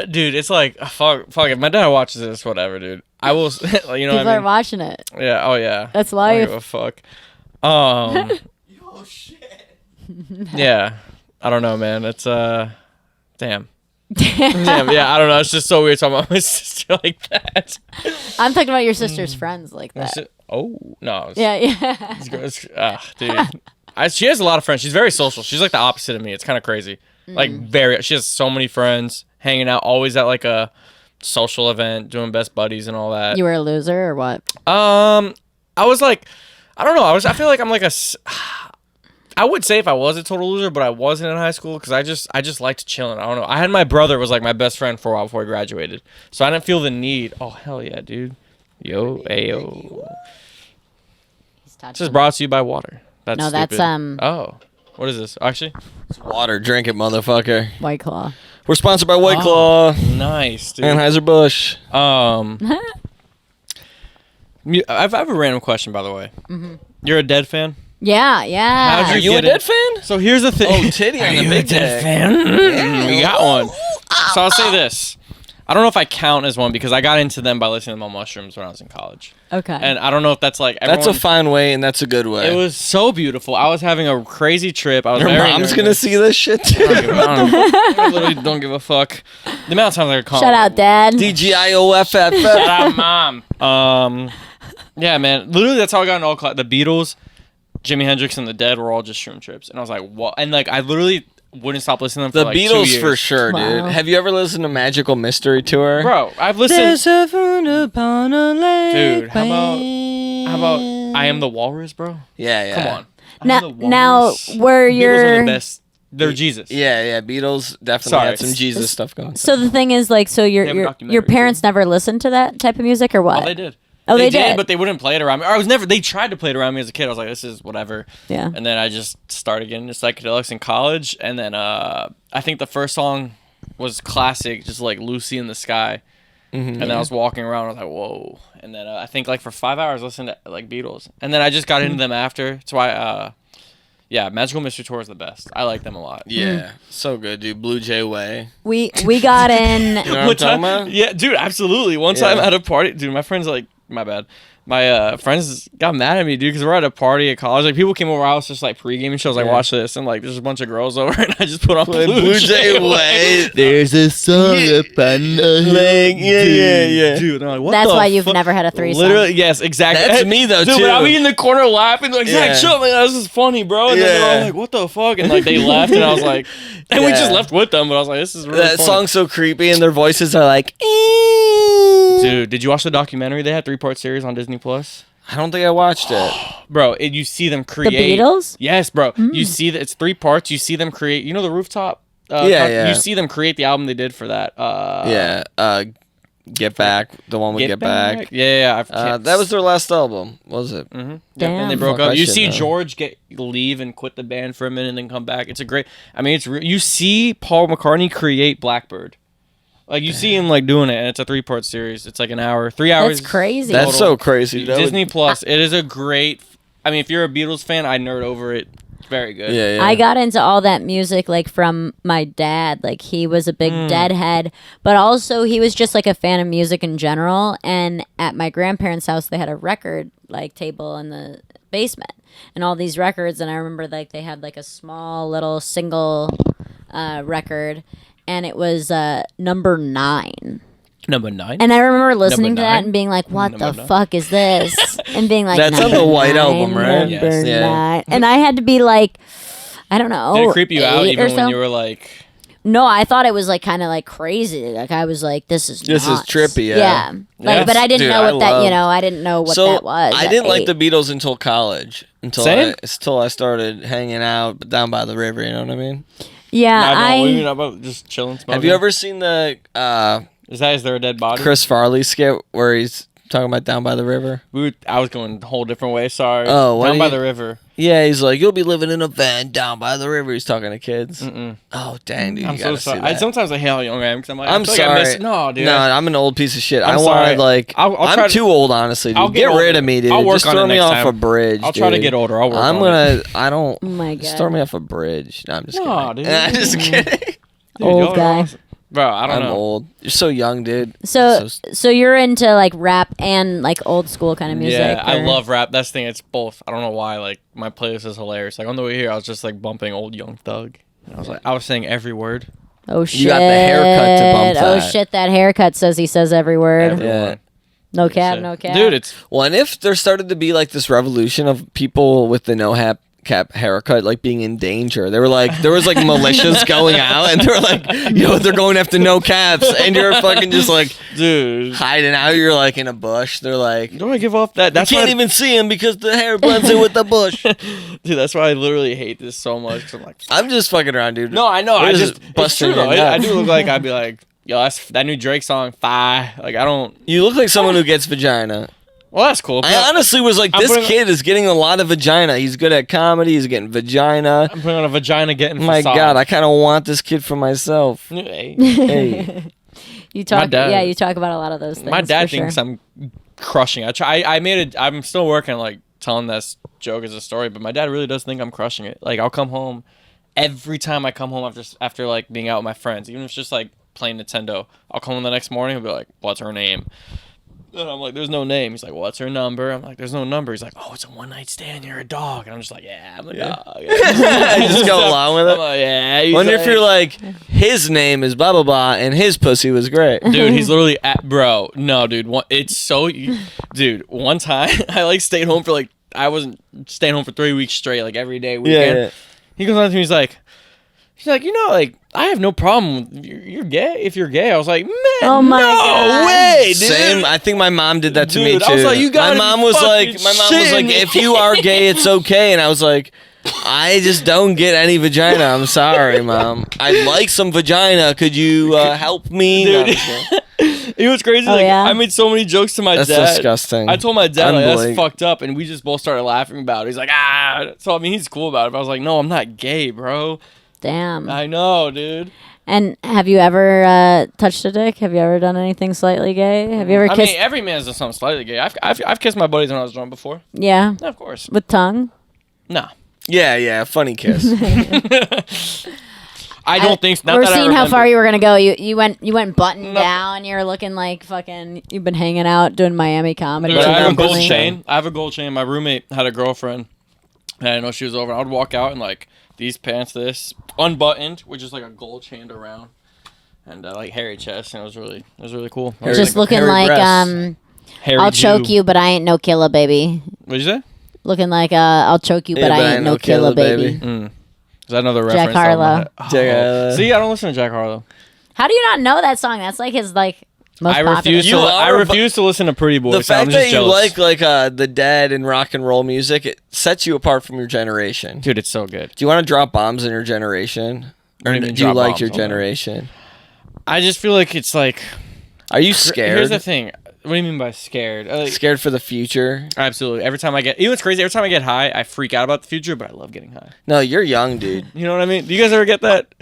Dude, it's like fuck. If my dad watches this, whatever, dude. I will. You know People what I are mean? watching it. Yeah. Oh yeah. That's I don't life. give a fuck. Oh shit. Yeah. I don't know, man. It's damn. Damn. Yeah. I don't know. It's just so weird talking about my sister like that. I'm talking about your sister's friends like that. Oh no. Yeah. Dude. She has a lot of friends. She's very social. She's like the opposite of me. It's kind of crazy. Like she has so many friends, hanging out, always at like a social event, doing best buddies and all that. You were a loser or what? I was like, I don't know. I feel like I'm like I would say if I was a total loser, but I wasn't in high school because I just liked chilling. I don't know. I had my brother was like my best friend for a while before I graduated, so I didn't feel the need. Oh hell yeah, dude. Yo, ayo. This is brought to you by water. That's No, that's, stupid. Oh, what is this? Actually, It's water. Drink it, motherfucker. White Claw. We're sponsored by White Claw, nice, dude. Anheuser-Busch. I have a random question, by the way. Mm-hmm. You're a Dead fan? Yeah. How'd Are you a get it? Dead fan? So here's the thing. Oh, titty on the big Dead dick. fan? We got one. So I'll say this. I don't know if I count as one because I got into them by listening to them on mushrooms when I was in college. Okay. And I don't know if that's like everyone, That's a fine way, and that's a good way. It was so beautiful. I was having a crazy trip. I was Your very mom's nervous. gonna see this shit too. I literally don't give a fuck. The amount of times I call. Shout out, Dad. DGIOFF. Shout out, mom. Yeah, man. Literally, that's how I got into all the Beatles, Jimi Hendrix, and the Dead were all just shroom trips, and I was like, what? And like, I literally, wouldn't stop listening to The them for like 2 Beatles years. for sure, Wow. dude. Have you ever listened to Magical Mystery Tour? Bro, I've listened. There's a moon upon a lake. Dude, how about I Am the Walrus, bro? Yeah. Come on. I Now, Am the now, Walrus. where Beatles are you're the best. They're Jesus. Yeah. Beatles definitely Sorry. had some Jesus stuff going. so the thing is, like, so have a your documentary, parents never listened to that type of music or what? Oh, they did. Oh, they did? but they wouldn't play it around me. Or I was never. They tried to play it around me as a kid. I was like, this is whatever. Yeah. And then I just started getting into psychedelics in college, and then I think the first song was classic, just like Lucy in the Sky. And then I was walking around, I was like, whoa. And then I think like for 5 hours, I listened to like Beatles. And then I just got into them after. That's why, Magical Mystery Tour is the best. I like them a lot. Yeah, so good, dude. Blue Jay Way. We got in. You know what I'm talking about? Yeah, dude, absolutely. One time at a party, dude, my friends like, my bad. My friends got mad at me, dude, because we're at a party at college. Like, people came over, I was just like pre-gaming shows, like, watch this. And like, there's a bunch of girls over, and I just put on Blue Jay Way. There's a song upon the lake. Yeah. Dude, I'm like, what That's the why you've fuck? never had a threesome. Literally, yes, exactly. That's me, though, dude, too. But I'll be in the corner laughing, like, Zach, Yeah. shut up, man, this is funny, bro. And then they're all like, what the fuck? And like, they left, and I was like, and we just left with them, but I was like, this is really That funny. song's so creepy, and their voices are like, Dude, did you watch the documentary? They had 3-part series on Disney Plus. I don't think I watched it. Bro, you see them create. The Beatles? Yes, bro. You see that it's 3 parts. You see them create. You know the rooftop. Yeah. You see them create the album they did for that. Get Back, the one with Get Back. Yeah. That was their last album, was it? Mm-hmm. Damn. And they broke Fuck, I up. You should see know. George leave and quit the band for a minute and then come back. It's a great. I mean, you see Paul McCartney create Blackbird. Like, you see him like doing it, and it's a 3-part series. It's like an hour, 3 hours. That's crazy. That's so crazy. Disney Plus. It is a great. I mean, if you're a Beatles fan, I nerd over it. It's very good. Yeah. I got into all that music like from my dad. Like, he was a big Deadhead, but also he was just like a fan of music in general. And at my grandparents' house, they had a record like table in the basement and all these records. And I remember like they had like a small little single record, and it was number 9. Number 9. And I remember listening Number to that 9? and being like, what Number the 9. fuck is this? And being like, That's on "Number the White 9, Album, right? Number Yes. Yeah. 9. And I had to be like, I don't know. Did it creep you out 8 or even when so? you were like? No, I thought it was like kind of like crazy. Like, I was like, this is This is nuts. trippy, yeah. Yeah. Like, Yes. but I didn't Dude, know I what that, love- I didn't know what So that was. I at didn't like 8. the Beatles until college. Until Same? I started hanging out down by the river. You know what I mean? Yeah, What do you mean about just chilling, smoking? Have you ever seen the Is there a dead body? Chris Farley skit where he's talking about down by the river? I was going a whole different way. Sorry. Oh, what down do by you- the river. Yeah, he's like, you'll be living in a van down by the river. He's talking to kids. Mm-mm. Oh, dang, dude. I'm you so gotta see sorry. that. Sometimes I hate how young I am because I'm like, I'm I feel sorry. Like I miss, no, dude. No, I'm an old piece of shit. I'm I sorry. wanted like I'll try I'm to- too old, honestly. I'll Dude. get Get rid older. of me, dude. I'll work Just on throw it me next off time. a bridge. I'll try to dude. get older. I'll work I'm on gonna. I don't. Oh my Just God. throw me off a bridge. No, I'm just No, kidding. dude. I'm just kidding. Dude, Old y'all are guy. awesome. Bro, I don't I'm know. old. You're so young, dude. So you're into like rap and like old school kind of music. Yeah, I or- love rap. That's the thing. It's both. I don't know why. Like, my playlist is hilarious. Like, on the way here, I was just like bumping old Young Thug. And I was saying every word. Oh shit! You got the haircut to bump Oh that. shit! That haircut says he says every word. Every Yeah. word. No cap. Shit. No cap. Dude, it's Well, and if there started to be like this revolution of people with the cap haircut like being in danger, there was like militias going out, and they're like, they're going after no caps, and you're fucking just like dude. hiding out. You're like in a bush. They're like, Don't I give off that? you That's can't why, even see him because the hair blends in with the bush. dude. That's why I literally hate this so much. 'Cause I'm like, I'm just fucking around, dude. no, I know. We're I just just it's busting true, though. your I nuts. do look like I'd be like, yo, that's that new Drake song, Fi. Like, I don't. You look like someone who gets vagina. Well, that's cool. I honestly was like, I'm this putting- kid is getting a lot of vagina. He's good at comedy. He's getting vagina. I'm putting on a vagina getting. My facade. God, I kind of want this kid for myself. Hey. Hey, You talk. dad- Yeah, you talk about a lot of those things. My dad for thinks sure. I'm crushing. I'm still working like telling this joke as a story, but my dad really does think I'm crushing it. Like, I'll come home every time I come home after like being out with my friends, even if it's just like playing Nintendo. I'll come home the next morning and be like, "What's her name?" And I'm like, "There's no name." He's like, "What's her number?" I'm like, "There's no number." He's like, "Oh, it's a one night stand. You're a dog." And I'm just like, "Yeah, I'm a dog." you just go along with I'm it. like, "Yeah." He's Wonder if like- you're like, his name is blah blah blah, and his pussy was great. Dude, he's literally bro. No, dude. It's so, dude. One time, I like stayed home for like I wasn't staying home for 3 weeks straight, like every day weekend. Yeah. He goes on to me, he's like, She's like, like, I have no problem. You're gay if you're gay. I was like, man, Oh my no God. way, dude. Same. I think my mom did that to me Dude, too. I was like, you gotta my mom be was fucking like, shitting if you are gay, it's okay. And I was like, I just don't get any vagina. I'm sorry, Mom. I'd like some vagina. Could you help me? Dude. No, I'm just kidding. It was crazy. Oh, Like, yeah? I made so many jokes to my That's dad. disgusting. I told my dad, like, that's Unbelievable. fucked up, and we just both started laughing about it. He's like, ah. So, I mean, he's cool about it, but I was like, no, I'm not gay, bro. Damn. I know, dude. And have you ever touched a dick? Have you ever done anything slightly gay? Have you ever I kissed? mean, every man's done something slightly gay. I've kissed my buddies when I was drunk before. Yeah, Yeah, of course. with tongue. No. Yeah, funny kiss. I don't think so. Not We're that I seeing how remember. far you were gonna go. You went button down. You're looking like fucking. You've been hanging out doing Miami comedy. Dude, too I have a long for gold me. chain. I have a gold chain. My roommate had a girlfriend, and I didn't know she was over. I would walk out in like these pants, unbuttoned, with just like a gold chain around, and like hairy chest, and it was really cool. I was Just like, looking hairy like breasts. hairy I'll Jew. choke you, but I ain't no killer, baby. What'd you say? Looking like I'll choke you, but I ain't no killer, baby. Is that another Jack reference? on Harlow. my- Jack Harlow. See, I don't listen to Jack Harlow. How do you not know that song? That's like his most I popular. refuse to. You I are, refuse to listen to Pretty Boy. The so I'm fact just that you jealous. like the dead and rock and roll music, it sets you apart from your generation. Dude, it's so good. Do you want to drop bombs in your generation? What Or do you mean do you drop like bombs your on there? generation? I just feel like it's like. Are you scared? Here's the thing. What do you mean by scared? Like, Scared for the future? absolutely. Every time I get, it's crazy. Every time I get high, I freak out about the future, but I love getting high. No, you're young, dude. You know what I mean? Do you guys ever get that?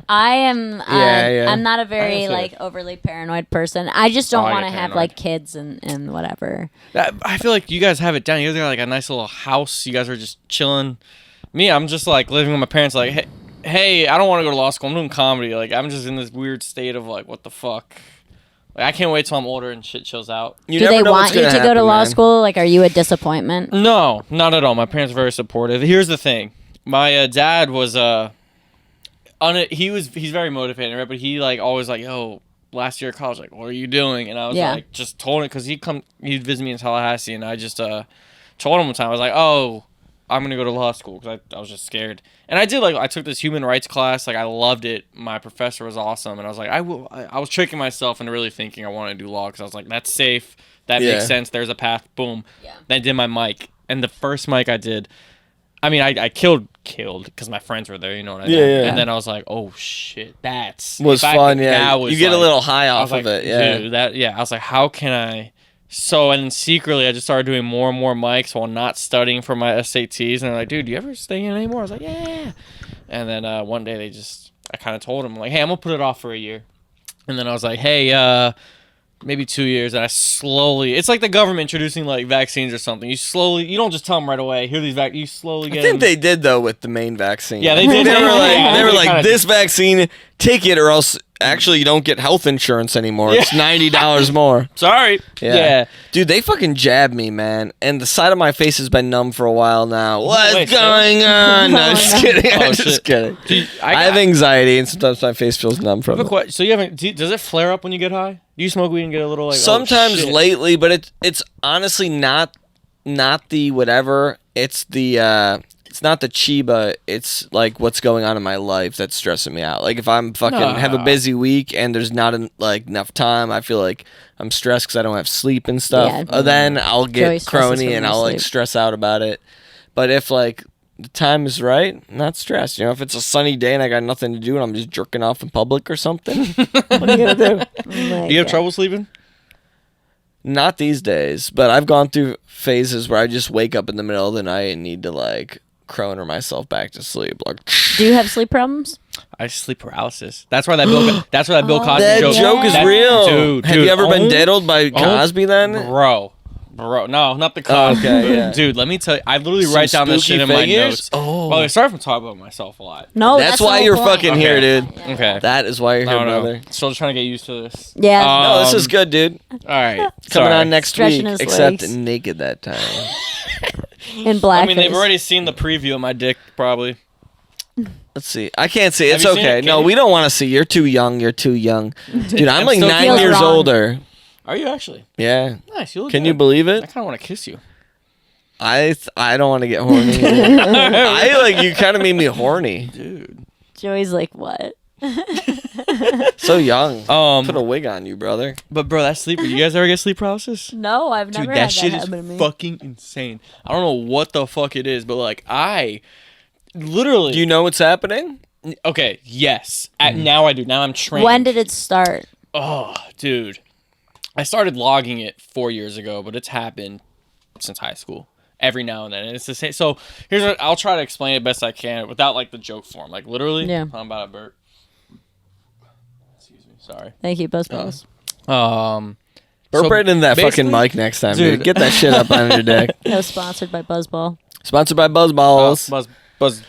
I am. Yeah. I'm not a I very don't see like overly paranoid person. I just don't Oh, I want to get have paranoid. like kids and whatever. I feel like you guys have it down. You guys got like a nice little house. You guys are just chilling. Me, I'm just like living with my parents. Like, hey, I don't want to go to law school. I'm doing comedy. Like, I'm just in this weird state of like, what the fuck. Like, I can't wait till I'm older and shit chills out. You Do never they know what's want you to gonna go to happen, law man. school? Like, are you a disappointment? No, not at all. My parents are very supportive. Here's the thing. My dad was he's very motivated, right? But he like always like, yo, last year of college, like, what are you doing? And I was Yeah. like, just told him because he'd visit me in Tallahassee, and I just told him one time I was like, oh, I'm gonna go to law school because I was just scared. And I did I took this human rights class, like I loved it. My professor was awesome, and I was like, I was tricking myself into really thinking I wanted to do law because I was like, that's safe, that Yeah. makes sense. There's a path, boom. Yeah. Then I did my mic, and the first mic I did, I mean, I killed because my friends were there, you know what I mean? Yeah. And then I was like, oh shit, that's Was if I fun, could- yeah. that was You get a like- little high I off was of like, it, yeah. dude, I was like, how can I? So, and then secretly, I just started doing more and more mics while not studying for my SATs. And they're like, dude, do you ever stay in anymore? I was like, yeah. And then one day I kind of told them, like, hey, I'm going to put it off for a year. And then I was like, hey, maybe 2 years. And I slowly, it's like the government introducing like vaccines or something. You don't just tell them right away, here are these you slowly get I think them. they did though with the main vaccine. Yeah, they did. They were like, Yeah, they were they like, kinda- this vaccine, take it, or else actually you don't get health insurance anymore. It's $90 more. Sorry. Yeah. Dude, they fucking jabbed me, man, and the side of my face has been numb for a while now. What's Wait, going on? No, just kidding. Oh, I'm just shit. kidding. Dude, I have anxiety, and sometimes my face feels numb from it. So you haven't? Does it flare up when you get high? Do you smoke weed and get a little like? Sometimes oh, shit. lately, but it's honestly not the whatever. It's not the Chiba. It's like what's going on in my life that's stressing me out. Like if I'm fucking have a busy week and there's not enough time, I feel like I'm stressed because I don't have sleep and stuff. Yeah. Then I'll Joey get stresses crony from and no I'll like sleep. stress out about it. But if like the time is right, not stressed. You know, if it's a sunny day and I got nothing to do and I'm just jerking off in public or something, what are you gonna do? Do you have trouble sleeping? Not these days, but I've gone through phases where I just wake up in the middle of the night and need to like croner myself back to sleep. Like, Do you have sleep problems? I have sleep paralysis. That's why that Bill. That's why that Bill Cosby that joke. joke is that- real. Dude, Have you ever been oh, diddled by Cosby then? Bro, no, not the Cosby. Okay, yeah. Dude, let me tell you, I literally Some write down this spooky shit in my figures? notes. Oh. Well, sorry for talking about myself a lot. No, That's the why whole you're point. fucking here, Okay. dude. Okay. That is why you're I here, don't know. brother. Still trying to get used to this. Yeah. No, this is Um, good, dude. All right. Coming Sorry. on next Stretching week, his except legs. naked that time. In black. I mean, they've already seen the preview of my dick, probably. Let's see. I can't see. Have It's you seen okay. it? No, Can we you? don't want to see. You're too young. You're too young. Dude, I'm like still 9 feels years wrong. older. Are you actually? Yeah. Nice. You look Can good. you believe I it? kind of want to kiss you. I don't want to get horny. I like you kind of made me horny. Dude. Joey's like, what? So young. Put a Um, wig on you, brother. but bro, that sleep. You guys ever get sleep paralysis? No, I've Dude, never that had shit that is happen to me. fucking insane. I don't know what the fuck it is, but like I literally. Do you know what's happening? Okay, yes. Now I do. Now I'm trained. When did it start? Oh, dude. I started logging it 4 years ago, but it's happened since high school. Every now and then. And it's the same. So here's what I'll try to explain it best I can without like the joke form. Like literally. Yeah. I'm about to burp. Excuse me. Sorry. Thank you, Buzz Balls. Um Burp so right in that fucking basically- mic next time, dude. Dude. Get that shit up on your dick. No, sponsored by Buzzball. Sponsored by Buzzballs. Buzz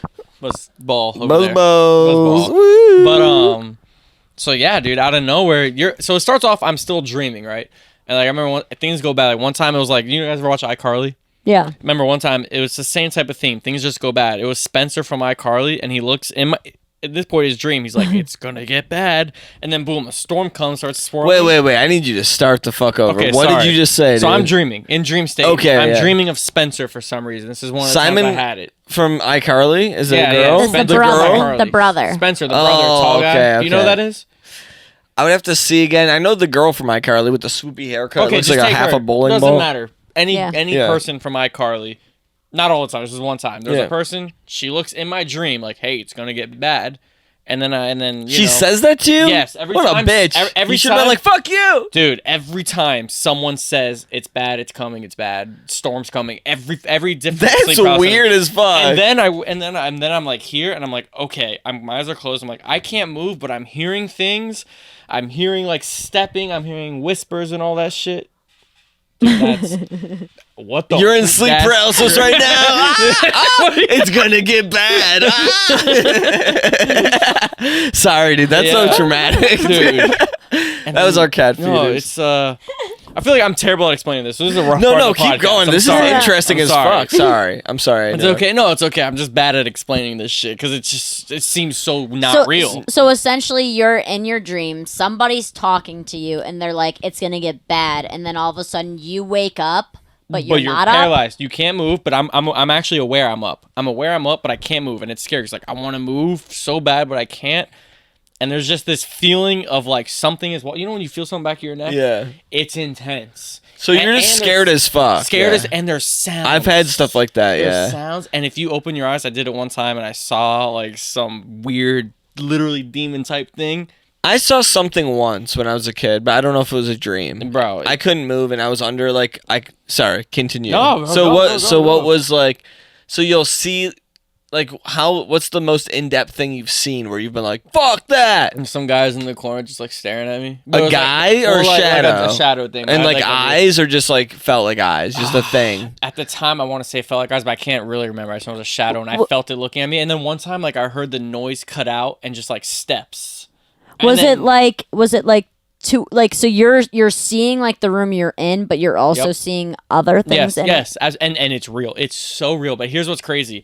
ball over Buzzballs. there. Buzzball. Woo. But so yeah, dude, out of nowhere, so it starts off I'm still dreaming, right? And like I remember things go bad. Like one time it was like, you guys ever watch iCarly? Yeah. Remember one time it was the same type of theme. Things just go bad. It was Spencer from iCarly, and he looks in my. At this point, his dream, he's like, "It's gonna get bad," and then boom, a storm comes, starts swirling. Wait. I need you to start the fuck over. Okay, What sorry. did you just say, So dude? I'm dreaming in dream state. Okay, I'm yeah. dreaming of Spencer for some reason. This is one of the Simon times I had it. from iCarly? Is it Yeah, a yeah, girl? It's the Spencer brother. from The iCarly. brother. Spencer, the brother, Oh, tall guy. okay, Do you know who okay. that is? I would have to see again. I know the girl from iCarly with the swoopy haircut. Okay, Looks just like a take half her. a bowling Doesn't ball. matter. Any Yeah. Yeah. person from iCarly, not all the time. This is one time. There's Yeah. a person. She looks in my dream like, "Hey, it's gonna get bad," and then you She know, says that to you? Yes, every what time- a bitch. every you should have been time- like, fuck you. Dude, every time someone says it's bad, it's coming, it's bad, storm's coming, every different That's sleep paralysis. weird as fuck. And then I'm like here, and I'm like, okay, my eyes are closed. I'm like, I can't move, but I'm hearing things. I'm hearing like stepping. I'm hearing whispers and all that shit. Dude, that's what the. You're in sleep that's- paralysis right now. It's gonna get bad. Sorry, dude. That's Yeah. so traumatic, Dude. That was our cat feeders. No, it's I feel like I'm terrible at explaining this. This is a rough No, part no, of the keep podcast. going. I'm This sorry. is interesting I'm as sorry. fuck. Sorry. I'm sorry. It's okay. No, it's okay. I'm just bad at explaining this shit because it seems so not real. So essentially, you're in your dream. Somebody's talking to you, and they're like, "It's gonna get bad," and then all of a sudden you wake up, but you're not up. paralyzed. You can't move, but I'm actually aware I'm up. I'm aware I'm up, but I can't move, and it's scary. It's like I want to move so bad, but I can't. And there's just this feeling of like something is what you know when you feel something back of your neck. Yeah. It's intense. So you're just scared as fuck. Scared yeah. as, and there's sounds. I've had stuff like that. There's Yeah. sounds, and if you open your eyes, I did it one time, and I saw like some weird, literally demon type thing. I saw something once when I was a kid, but I don't know if it was a dream. Bro, I couldn't move, and I was under like Sorry, continue. No, so go, what? go, so go. what was like? So you'll see, like how? What's the most in depth thing you've seen where you've been like, "Fuck that"? and some guys in the corner just like staring at me. But it A was, guy or a like shadow? a shadow thing. And I, like a- eyes, or just like felt like eyes, just a thing. At the time, I want to say it felt like eyes, but I can't really remember. I just know it was a shadow, and I felt it looking at me. And then one time, like I heard the noise cut out and just like steps. And Was then- it like to like so you're seeing like the room you're in, but you're also Yep. seeing other things in it? Yes, and it's real. It's so real. But here's what's crazy: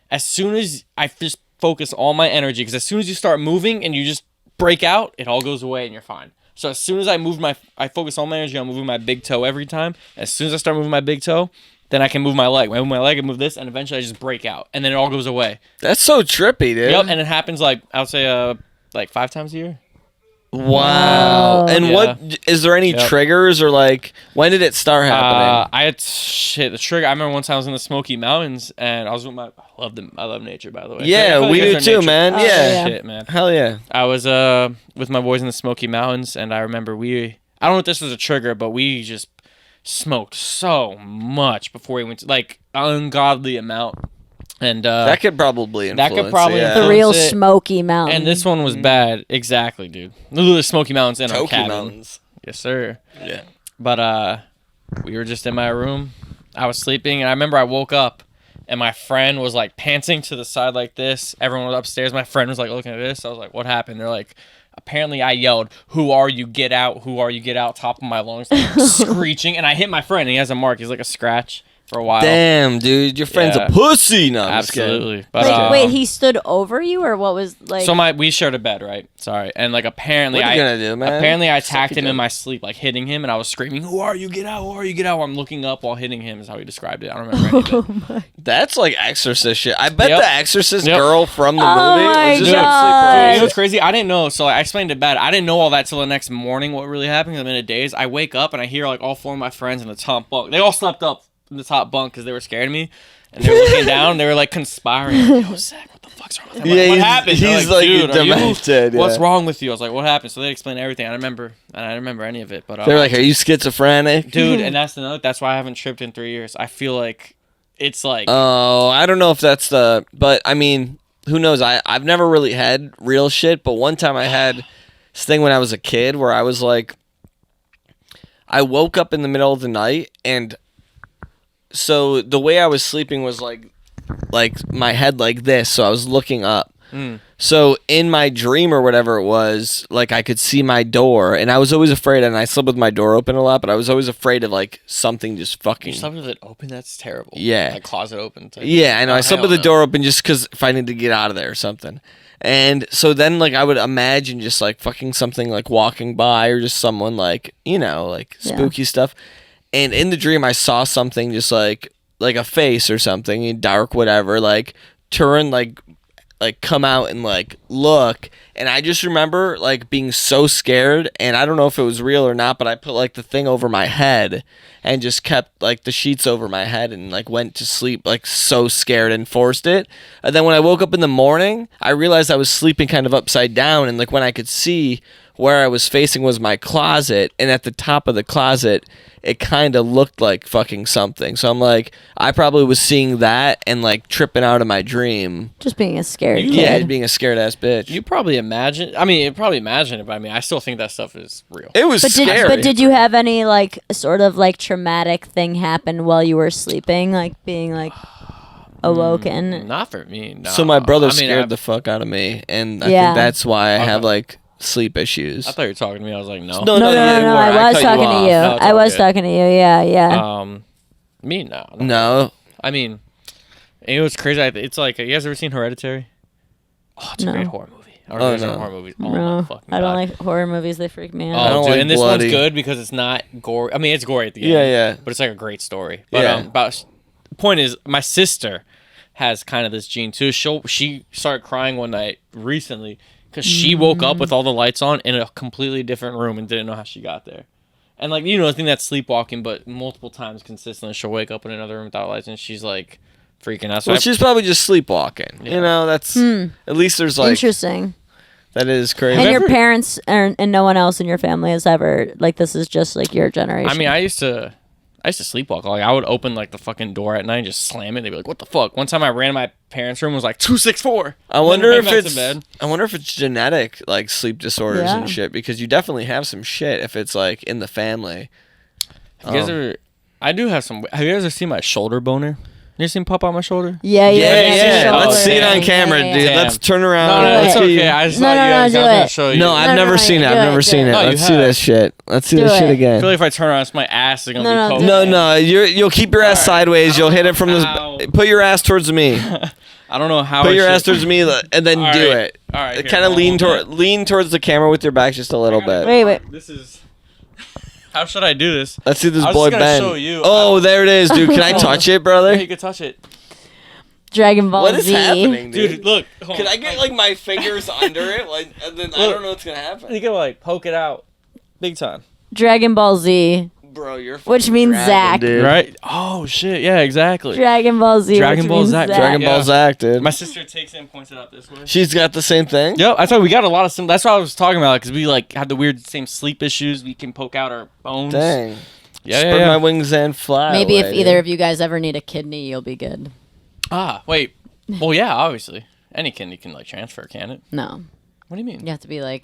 as soon as I just focus all my energy, because as soon as you start moving and you just break out, it all goes away and you're fine. So as soon as I focus all my energy on moving my big toe every time. As soon as I start moving my big toe, then I can move my leg. When I move my leg, I move this, and eventually I just break out, and then it all goes away. That's so trippy, dude. Yep, and it happens like I would say like 5 times a year. Wow. And Yeah. what is there any Yep. triggers, or like when did it start happening? I had the trigger. I remember one time I was in the Smoky Mountains, and I was with I love nature, by the way. I Yeah, feel like we you do guys are too, nature- man. Oh, yeah. yeah. Shit, man. Hell yeah. I was with my boys in the Smoky Mountains, and I remember I don't know if this was a trigger, but we just smoked so much before we went to like ungodly amount, and That could probably influence. that could probably yeah. The influence real it. Smoky Mountain. And this one was bad, exactly, dude. Literally the Smoky Mountains in our Toki cabin. Mountains. Yes, sir. Yeah. But we were just in my room. I was sleeping, and I remember I woke up, and my friend was like panting to the side like this. Everyone was upstairs. My friend was like looking at this. I was like, "What happened?" They're like, "Apparently, I yelled, 'Who are you? Get out! Who are you? Get out!' Top of my lungs, like, screeching." And I hit my friend, and he has a mark. He's like a scratch for a while. Damn, dude, your friend's Yeah. a pussy. No, I'm just kidding. Absolutely. But, Wait, he stood over you, or what was like? So we shared a bed, right? Sorry, and like apparently What are you gonna do, man? Apparently I Suck attacked it him in up. my sleep, like hitting him, and I was screaming, "Who are you? Get out! Who are you? Get out!" I'm looking up while hitting him. Is how he described it. I don't remember any of it. That's like Exorcist shit. I bet Yep. the Exorcist Yep. girl from the Oh movie my was just God. like You sleep know paralysis. what's crazy? I didn't know. So I explained to bed. I didn't know all that till the next morning. What really happened? I'm in a daze. I wake up and I hear like all 4 of my friends in the top bunk. They all slept up in the top bunk because they were scared of me, and they were looking down. They were like conspiring. Like, yo, Zach, what the fuck's wrong with him? Yeah, What he's- happened? They're he's like dude, are you- demented, What's yeah. wrong with you? I was like, what happened? So they explained everything. I didn't remember any of it. But They're like, "Are you schizophrenic, dude? And that's why I haven't tripped in 3 years. I feel like it's like Oh, I don't know if that's the. But I mean, who knows? I've never really had real shit. But one time I had this thing when I was a kid where I was like, I woke up in the middle of the night, and so the way I was sleeping was like my head like this, so I was looking up. So in my dream or whatever it was, like I could see my door, and I was always afraid, and I slept with my door open a lot, but I was always afraid of like something just fucking. you slept with it open. That's terrible. Yeah. Like closet open. Type. Yeah, I know. I slept hell with the no. door open just because if I need to get out of there or something. And so then, like, I would imagine just like fucking something like walking by or just someone like, you know, like Yeah. spooky stuff. And in the dream, I saw something just like a face or something, dark, whatever, like turn, like come out and like look. And I just remember like being so scared, and I don't know if it was real or not, but I put like the thing over my head and just kept like the sheets over my head and like went to sleep like so scared and forced it. And then when I woke up in the morning, I realized I was sleeping kind of upside down, and like when I could see where I was facing was my closet, and at the top of the closet it kind of looked like fucking something. So I'm like, I probably was seeing that and like tripping out of my dream. just being a scared kid. Yeah, being a scared ass bitch. You probably imagine. I mean, you probably imagine it, but I mean, I still think that stuff is real. It was scary. But did you have any like sort of like traumatic thing happen while you were sleeping, like being like awoken? Not for me. No. So my brother I mean, scared the fuck out of me, and I Yeah. think that's why I have Okay. like sleep issues. I thought you were talking to me. I was like, no. No, No, yeah, you were. I was cut talking to off. you. No, it's I all was good. talking to you. Yeah. Me, no. No. I mean, you know what's crazy? It's like, you guys ever seen Hereditary? Oh, it's a No. great horror movie. I Oh, don't know no. horror movies. Oh, No, my fucking I don't God. like horror movies. They freak me Oh, out. don't dude, like and this bloody. one's good because it's not gory. I mean, it's gory at the end. Yeah, yeah. But it's like a great story. But Yeah. the point is, my sister has kind of this gene too. She started crying one night recently because she woke up with all the lights on in a completely different room and didn't know how she got there. And like, you know, I think that's sleepwalking, but multiple times consistently, she'll wake up in another room without lights, and she's like freaking out. So Well, she's probably just sleepwalking. Yeah. You know, that's at least there's like Interesting. that is crazy. And your ever- parents and no one else in your family has ever like this is just like your generation. I mean, I used to sleepwalk. Like, I would open like the fucking door at night and just slam it. They'd be like, "What the fuck?" One time I ran in my parents' room, it was like 264. I wonder Ran if back to it's bed. I wonder if it's genetic, like sleep disorders Yeah. and shit, because you definitely have some shit if it's like in the family. Have you guys ever? I do have some. Have you guys ever seen my shoulder boner? You ever seen pop out my shoulder? yeah. Yeah. shoulder Let's see it on thing. camera, Yeah, dude. yeah. Let's turn around. No, do it's it. okay. I just No, thought no, you no, guys. do I was gonna it. show you. No, I've No, never no, seen it. do I've it, never do seen it. it. No, you Let's see have. this shit. Let's see Do this shit it. I again. feel like if I turn around, my ass is gonna No, be no, poked. No, no, you'll keep your ass Alright. sideways. You'll hit it from Ow. the. Put your ass towards me. I don't know how. Put I your should- ass towards me, and then All do right. it. All right, here, Kind of I'll lean hold lean towards the camera with your back just a little bit. Wait. This is. How should I do this? Let's see this I was boy just gonna bend. show you. Oh, there it is, dude. Can I touch it, Yeah, brother? you can touch it, Dragon Ball What is Z. happening, dude. dude? Look. hold Can on. I get like my fingers under it, like, and then I Look. don't know what's gonna happen, You can like poke it out, big time. Dragon Ball Z. bro. You're Which fucking means dragon, Zach. dude. Right? Oh shit! Yeah, exactly. Dragon Ball Z. Dragon which Ball means Zach. Dragon Yeah. Ball Zach, dude. My sister takes it and points it out this way. She's got the same thing. Yep, I thought we got a lot of some. That's what I was talking about because we like had the weird same sleep issues. We can poke out our bones. Dang. Yeah, Spread yeah, my yeah. wings and fly. Maybe if away, either dude. of you guys ever need a kidney, you'll be good. Ah, wait. Well, yeah, obviously, any kidney can like transfer, can it? No, What do you mean? you have to be like.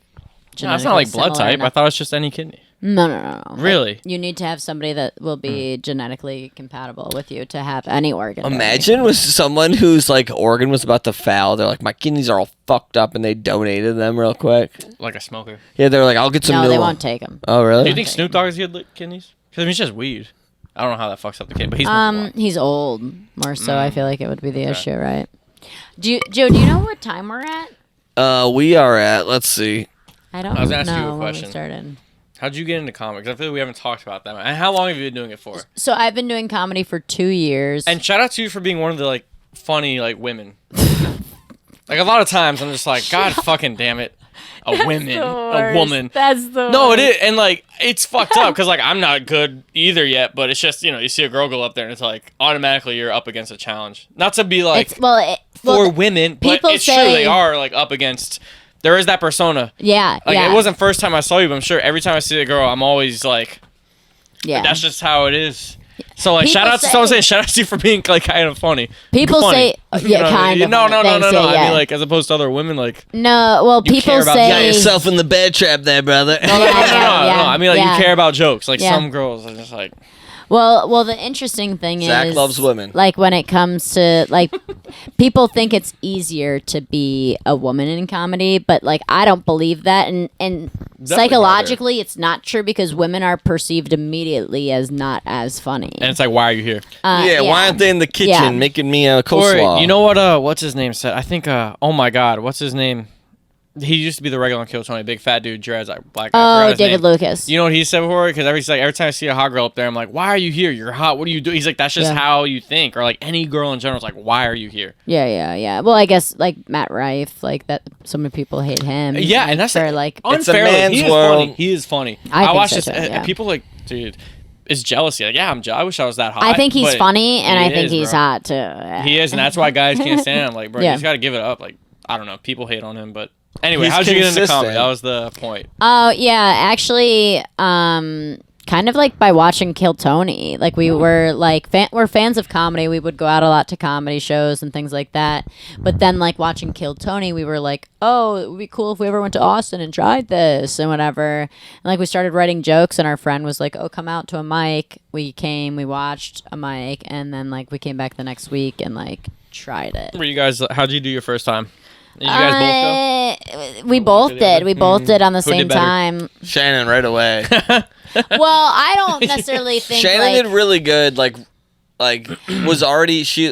No, it's not like blood genetically type. similar I thought it was just any kidney. No. Really? You need to have somebody that will be genetically compatible with you to have any organ. donor. Imagine with someone whose like organ was about to foul. They're like, my kidneys are all fucked up, and they donated them real quick. Like a smoker. Yeah, they're like, I'll get some No, new they one. won't take them. Oh, Do really? you think Snoop Dogg has good kidneys? Because I mean, it's just weed. I don't know how that fucks up the kid, but he's he's old more so. I feel like it would be the issue, right? Joe, do you know what time we're at? We are at, let's see. I don't I was asking you know a when question. we started. How'd you get into comics? I feel like we haven't talked about that. And how long have you been doing it for? So I've been doing comedy for 2 years. And shout out to you for being one of the like funny like women. Like a lot of times I'm just like, God fucking damn it. A woman. That's the No, worst. it is. And like it's fucked up because like I'm not good either yet, but it's just, you see a girl go up there and it's like automatically you're up against a challenge. Not to be like for women, but people it's true say- they are like up against. There is that persona. Yeah, Like yeah. it wasn't first time I saw you, but I'm sure every time I see a girl, I'm always like, yeah. that's just how it is. So like, People shout out to say- someone saying shout out to you for being like kind of funny. People Funny. say, yeah, kind of. No. Thanks, I yeah. mean, like as opposed to other women, like No, well, You people care about- say. Got yourself in the bad trap there, brother. no. I mean, like yeah. you care about jokes. Like Yeah. some girls are just like, Well, the interesting thing Zach is, loves women. Like when it comes to like, people think it's easier to be a woman in comedy, but like I don't believe that, and psychologically, it's not true because women are perceived immediately as not as funny. and it's like, why are you here? Yeah, why aren't they in the kitchen Yeah. making me a coleslaw? Or you know what? What's his name said? I think. Oh my God, what's his name? He used to be the regular on Kill Tony, big fat dude, dreads, like black guy. I forgot Oh, his David name. Lucas. You know what he said before? Because every time I see a hot girl up there, I'm like, why are you here? You're hot. What do you do? He's like, that's just Yeah. how you think. Or like any girl in general is like, why are you here? Yeah. Well, I guess like Matt Rife, like that. So many people hate him. Yeah, and that's for like. It's a unfairly. man's He is world. funny. He is funny. I think watched so this. too, And yeah. people like, dude, it's jealousy. Like, yeah, I wish I was that hot. I think he's but funny, and he I think is, he's bro. hot too. Yeah. He is, and that's why guys can't stand him. Like, bro, Yeah. you just got to give it up. Like, I don't know. People hate on him, but anyway, He's how'd you get into consistent. comedy? That was the point. Oh yeah, actually, kind of like by watching Kill Tony. Like we were like we're fans of comedy. We would go out a lot to comedy shows and things like that. But then like watching Kill Tony, we were like, oh, it would be cool if we ever went to Austin and tried this and whatever. And like we started writing jokes, and our friend was like, oh, come out to a mic. We came, we watched a mic, and then like we came back the next week and like tried it. Were you guys? How'd you do your first time? Did you guys both go? We both did. We both did on the Who did same better? time. Shannon right away. Well, I don't necessarily think Shannon like, did really good. Like was already she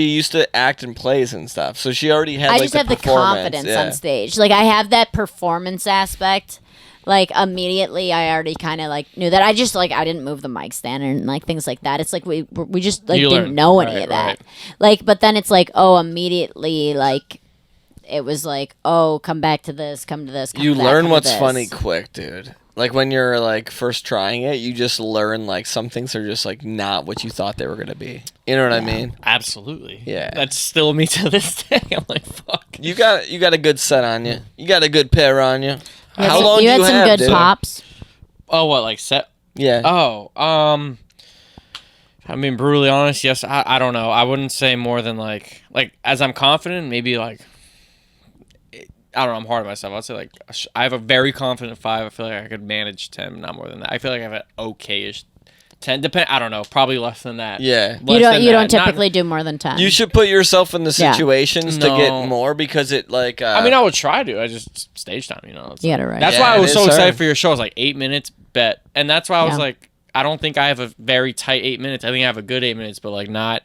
used to act in plays and stuff. So she already had. I like, just the have the performance, confidence yeah. on stage. Like I have that performance aspect. Like immediately, I already kind of like knew that. I just like I didn't move the mic stand and like things like that. It's like we just like You didn't learn. know any Right, of that. right. Like, but then it's like immediately like it was like come back to this, come to this. Come You to that, learn come to what's this. funny quick, dude. Like when you're like first trying it, you just learn like some things are just like not what you thought they were gonna be. You know what I mean? Absolutely. Yeah. That's still me to this day. I'm like, fuck. You got a good set on you. You got a good pair on you. You had How some- long you do had you some have, good dude? pops. Oh, what, like set? Yeah. Oh, I mean, brutally honest, yes. I don't know. I wouldn't say more than like as I'm confident, maybe like, I don't know. I'm hard on myself. I'd say like I have a very confident 5. I feel like I could manage 10, not more than that. I feel like I have an okay-ish 10. I don't know. Probably less than that. Yeah. You don't typically do more than 10. You should put yourself in the Yeah. situations to No. get more because it like. I mean, I would try to. I just stage time, you know. It's You like- gotta write. That's Yeah, why I it was is so excited hard. for your show. I was like 8 minutes bet, and that's why I was Yeah. like, I don't think I have a very tight 8 minutes. I think I have a good 8 minutes, but like not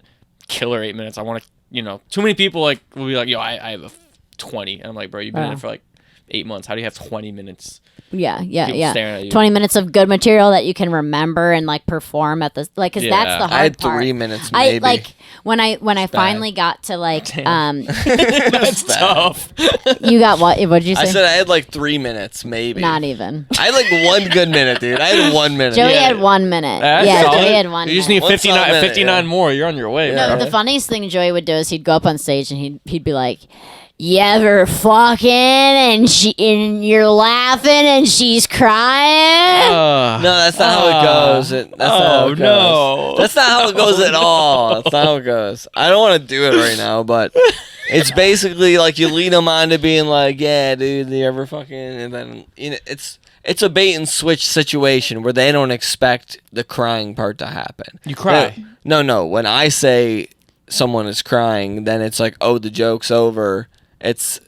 killer 8 minutes. I want to, too many people like will be like, yo, I have a 20. And I'm like, bro, you've been in Yeah. it for like 8 months. How do you have 20 minutes? Yeah. People staring at you. 20 minutes of good material that you can remember and like perform at the like because Yeah. that's the hard I had part. 3 minutes I maybe. like when I finally got to like That's tough. you got what did you say? I said I had like 3 minutes maybe. Not even. I had like 1 good minute, dude. I had 1 minute. Joey Yeah. had 1 minute. That's Yeah, solid. Joey had 1 You just minute. need What's 59, up, man? 59 Yeah. more. You're on your way. Yeah. No, bro. the funniest thing Joey would do is he'd go up on stage and he'd be like, "You ever fucking and you're laughing and she's crying?" No, that's not how it goes. That's not how it goes. no. That's not how it goes at all. That's not how it goes. I don't want to do it right now, but it's basically like you lead them on to being like, "Yeah, dude, you ever fucking," and then it's a bait and switch situation where they don't expect the crying part to happen. You cry. No. When I say someone is crying, then it's like, oh, the joke's over. That's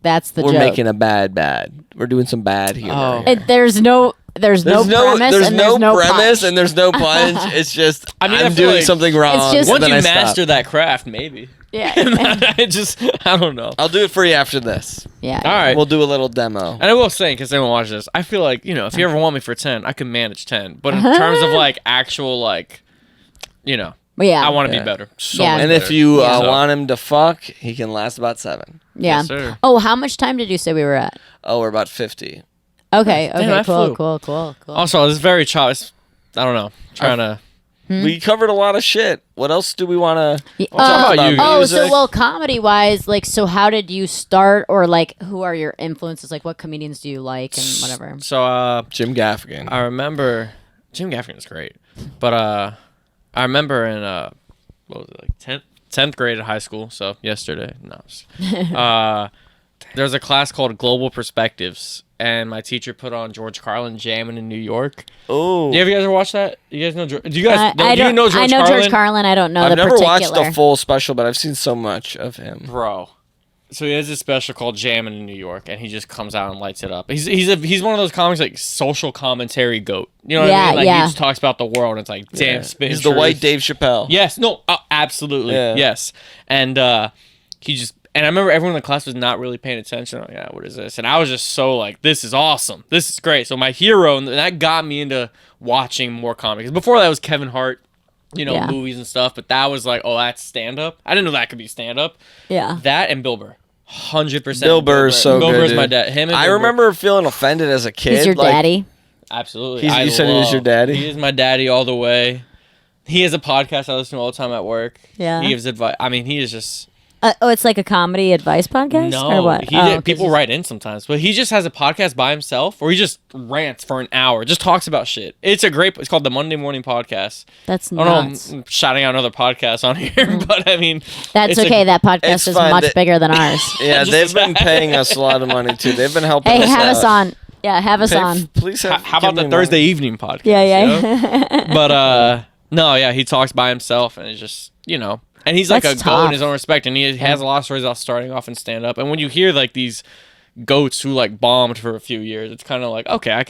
the We're joke. making a bad. We're doing some bad humor. Oh. here. There's no there's no premise there's and no there's no premise punch. and there's no punch. It's just I mean, I I'm feel doing like something wrong. It's just- and Once then you I stop. master that craft, maybe. Yeah. I don't know. I'll do it for you after this. Yeah. All right. We'll do a little demo. And I will say, because everyone watches this, I feel like, if you ever want me for 10, I can manage 10. But in terms of, actual, Yeah. I want to be better. So Yeah. much And better. if you So- want him to fuck, he can last about 7. Yeah. Yes, sir. Oh, how much time did you say we were at? Oh, we're about 50. Okay. Damn, Okay. I flew. Cool. Also, it's very choppy. I don't know. Trying to. We covered a lot of shit. What else do we want to Talk about you. Oh, music? so comedy wise, so how did you start, or who are your influences? Like, what comedians do you like and whatever? So, Jim Gaffigan. I remember Jim Gaffigan is great, but I remember in what was it, 10th grade at high school. So yesterday, no. There's a class called Global Perspectives, and my teacher put on George Carlin jamming in New York. Oh. Yeah, have you guys ever watched that? You guys know George? Do you guys? I do you know George I know Carlin? George Carlin. I don't know I've the never particular. watched the full special, but I've seen so much of him. Bro. So he has this special called Jammin' in New York, and he just comes out and lights it up. He's one of those comics like social commentary goat. You know what I mean? Like Yeah. he just talks about the world. And it's like damn, spin He's the truth. white Dave Chappelle. Yes, no, absolutely, Yeah. yes. And he just and I remember everyone in the class was not really paying attention. Like, yeah, what is this? And I was just so like, this is awesome, this is great. So my hero, and that got me into watching more comics. Before that was Kevin Hart. Yeah. Movies and stuff, but that was like, oh, that's stand up. I didn't know that could be stand up. Yeah. That and Bill Burr. 100%. Bill Burr is so Bill good. Burr's my dude. dad. Him and I Bill Burr. remember feeling offended as a kid. He's your daddy. Absolutely. You said he was your daddy? He is my daddy all the way. He has a podcast I listen to all the time at work. Yeah. He gives advice. I mean, he is just. It's like a comedy advice podcast? No. Or what? He Oh, did, 'cause people he's- write in sometimes, but he just has a podcast by himself where he just rants for an hour, just talks about shit. It's called the Monday Morning Podcast. That's I don't know, nuts. I'm shouting out another podcast on here, but I mean. That's it's okay. That podcast it's is fine. much bigger than ours. Yeah, Just they've as been bad. paying us a lot of money too. They've been helping Hey, us have out. us on. Yeah, have us on. Please have. How give about the me Thursday money. evening podcast? Yeah. But no, yeah, he talks by himself, and it's just and he's like That's a goat in tough. his own respect, and he has a lot of stories about starting off and stand up. And when you hear like these goats who like bombed for a few years, it's kind of like, okay,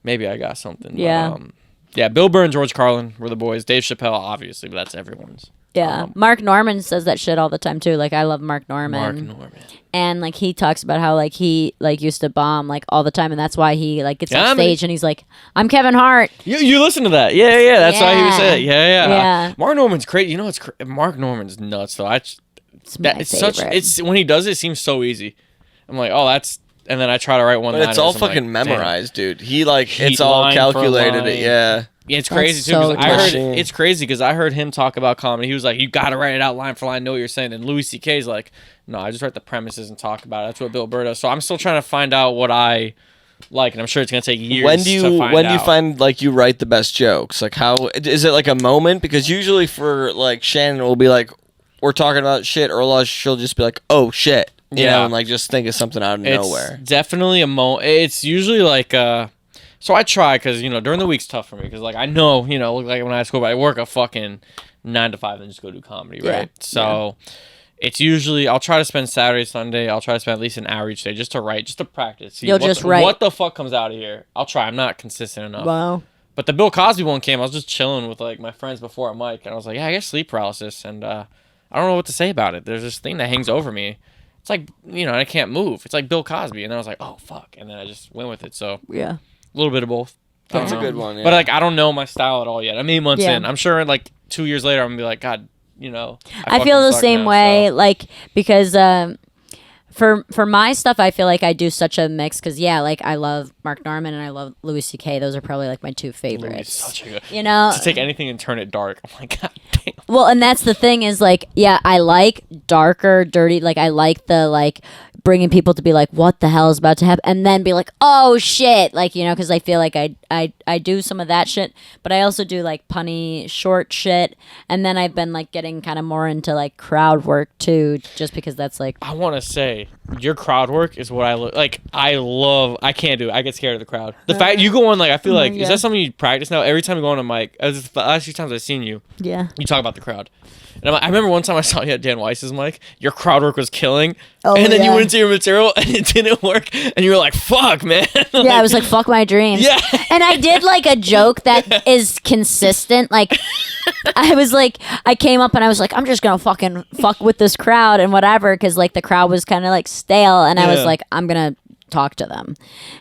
maybe I got something. Yeah. But, yeah. Bill Burr and George Carlin were the boys. Dave Chappelle, obviously, but that's everyone's. Yeah. Mark Norman says that shit all the time too. Like, I love Mark Norman. Mark Norman. And like he talks about how like he like used to bomb like all the time, and that's why he like gets Yeah, on I mean- stage and he's like, I'm Kevin Hart. You listen to that? Yeah. That's why he would say it. Yeah. Yeah. Mark Norman's crazy. Mark Norman's nuts though. It's my It's favorite. it's when he does it seems so easy. I'm like, oh, that's, and then I try to write one. But it's all fucking memorized, dude. It's all line for calculated. line. Yeah. Yeah, it's crazy too. so 'Cause I heard touching. it's crazy because I heard him talk about comedy. He was like, "You got to write it out line for line, know what you're saying." And Louis C.K.'s like, "No, I just write the premises and talk about it." That's what Bill Burr does. So I'm still trying to find out what I like, and I'm sure it's gonna take years. When do you to find out. like you write the best jokes? Like how is it like a moment? Because usually for like Shannon will be like, we're talking about shit, or else she'll just be like, oh shit, you know, and like just think of something out of nowhere. It's definitely a moment. It's usually like so I try because during the week's tough for me because like I know like when I school, but I work a fucking 9 to 5 and just go do comedy, Yeah. right? So it's usually I'll try to spend Saturday, Sunday. I'll try to spend at least an hour each day just to write, just to practice. See You'll what just the, write. What the fuck comes out of here? I'll try. I'm not consistent enough. Wow. But the Bill Cosby one came. I was just chilling with like my friends before a mic, and I was like, yeah, I get sleep paralysis, and I don't know what to say about it. There's this thing that hangs over me. It's like I can't move. It's like Bill Cosby, and then I was like, oh fuck, and then I just went with it. So Yeah. a little bit of both. I That's don't a know. good one. Yeah. But like I don't know my style at all yet. I'm 8 months Yeah. in. I'm sure like 2 years later I'm gonna be like, God, I feel the same way, like because for my stuff, I feel like I do such a mix because like I love Mark Norman and I love Louis C.K. Those are probably like my two favorites. Such a good. You know, To take anything and turn it dark. I'm like, God damn. well, and that's the thing is like, I like darker, dirty. Like I like the like bringing people to be like, what the hell is about to happen, and then be like, oh shit, like because I feel like I do some of that shit, but I also do like punny short shit, and then I've been like getting kind of more into like crowd work too, just because that's like I want to say your crowd work is what I look like. I love. I can't do it. I get scared of the crowd. The fact you go on like I feel like yeah. is that something you practice now? Every time you go on a mic, as the last few times I've seen you, yeah. you talk about the crowd, And I remember one time I saw you at Dan Weiss's mic. Your crowd work was killing. Oh, and then you yeah. went into your material and it didn't work. And you were like, fuck, man. Yeah, I was like, fuck my dreams. Yeah. And I did like a joke that is consistent. Like, I was like, I came up and I was like, I'm just going to fucking fuck with this crowd and whatever. Cause like the crowd was kind of like stale. And I was like, I'm going to talk to them.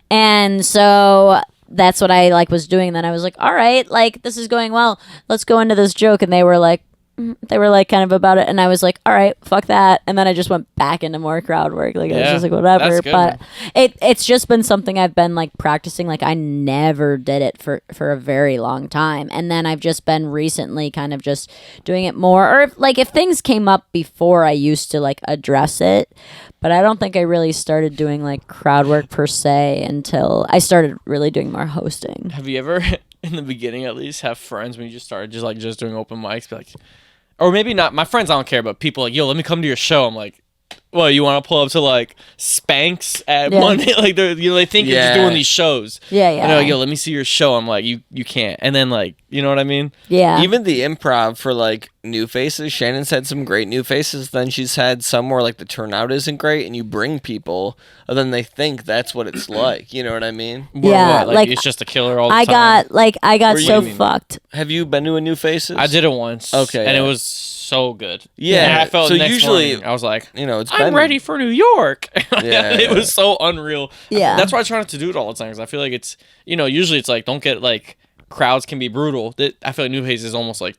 And so that's what I like was doing. And then I was like, all right, like this is going well. Let's go into this joke. And they were like kind of about it, and I was like, all right, fuck that. And then I just went back into more crowd work. Like I was just like, whatever. That's good, but it's just been something I've been like practicing. Like I never did it for a very long time, and then I've just been recently kind of just doing it more. Or if things came up before, I used to like address it, but I don't think I really started doing like crowd work per se until I started really doing more hosting. Have you ever, in the beginning at least, have friends when you just started just doing open mics, be like, or maybe not, my friends I don't care, but people like, yo, let me come to your show. I'm like, well, you want to pull up to like Spanx at Monday? Like they think you're just doing these shows. Yeah. And they're like, yo, let me see your show. I'm like, you can't. And then like, you know what I mean? Yeah. Even the improv for like new faces, Shannon's had some great new faces. Then she's had some where like the turnout isn't great, and you bring people, and then they think that's what it's like. You know what I mean? Yeah, What, like it's just a killer all the I time. I got Or so you- fucked. Have you been to a new faces? I did it once. Okay, and yeah. it was so good. Yeah, And I felt so the next usually- morning, I was like, You know, it's I'm been ready for New York. Yeah, It was so unreal. Yeah. That's why I try not to do it all the time, because I feel like it's, usually it's like, don't get like, crowds can be brutal. I feel like new faces is almost like,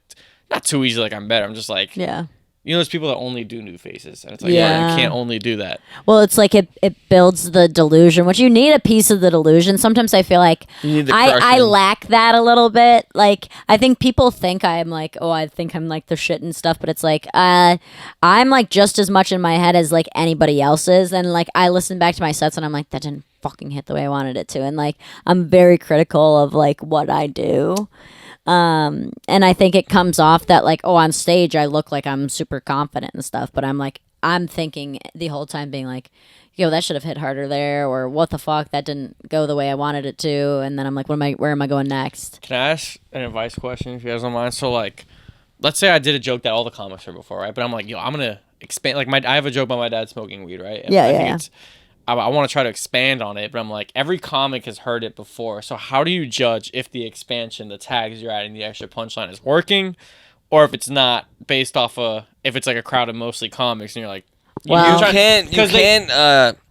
not too easy like I'm better. I'm just like, Yeah. there's people that only do new faces. And it's like, Yeah. you can't only do that. Well, it's like it builds the delusion, which you need a piece of the delusion. Sometimes I feel like You need the I crushing. lack that a little bit. Like I think people think I'm like, oh, I think I'm like the shit and stuff, but it's like I'm like just as much in my head as like anybody else is. And like I listen back to my sets and I'm like, that didn't fucking hit the way I wanted it to. And like I'm very critical of like what I do. And I think it comes off that like, oh, on stage I look like I'm super confident and stuff, but I'm thinking the whole time being like, yo, that should have hit harder there, or what the fuck, that didn't go the way I wanted it to. And then I'm like, where am I going next? Can I ask an advice question if you guys don't mind? So like, let's say I did a joke that all the comics heard before, right? But I'm like, yo, I'm gonna expand. Like I have a joke about my dad smoking weed, right? And I think it's, I want to try to expand on it, but I'm like, every comic has heard it before. So how do you judge if the expansion, the tags you're adding, the extra punchline is working, or if it's not, based off if it's like a crowd of mostly comics and you're like, Well, You can't.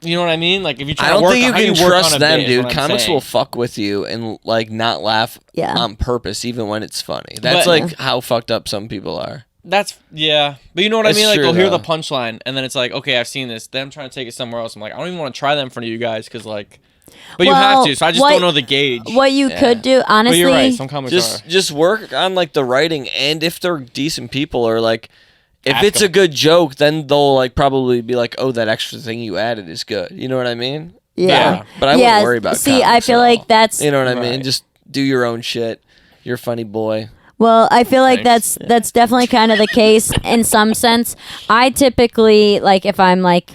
you know what I mean? Like if you try I don't to work, think you how can do you work trust on a them, bit is what dude. I'm Comics saying. will fuck with you and like not laugh on purpose, even when it's funny. That's But- like how fucked up some people are. But you know what I It's mean? Like true, they'll hear though. the punchline, and then it's like, okay, I've seen this. Then I'm trying to take it somewhere else. I'm like, I don't even want to try that in front of you guys because like, but you have to. So I just don't know the gauge. What you could do, But honestly, you're right. Some comics are. Just work on like the writing, and if they're decent people, or like if Ask it's a them. good joke, then they'll like probably be like, oh, that extra thing you added is good. You know what I mean? Yeah. But I wouldn't worry about. See, I comics feel at like all. that's You know what I mean? Right. Just do your own shit. You're a funny boy. Well, I feel like Thanks. that's definitely kind of the case in some sense. I typically like if I'm like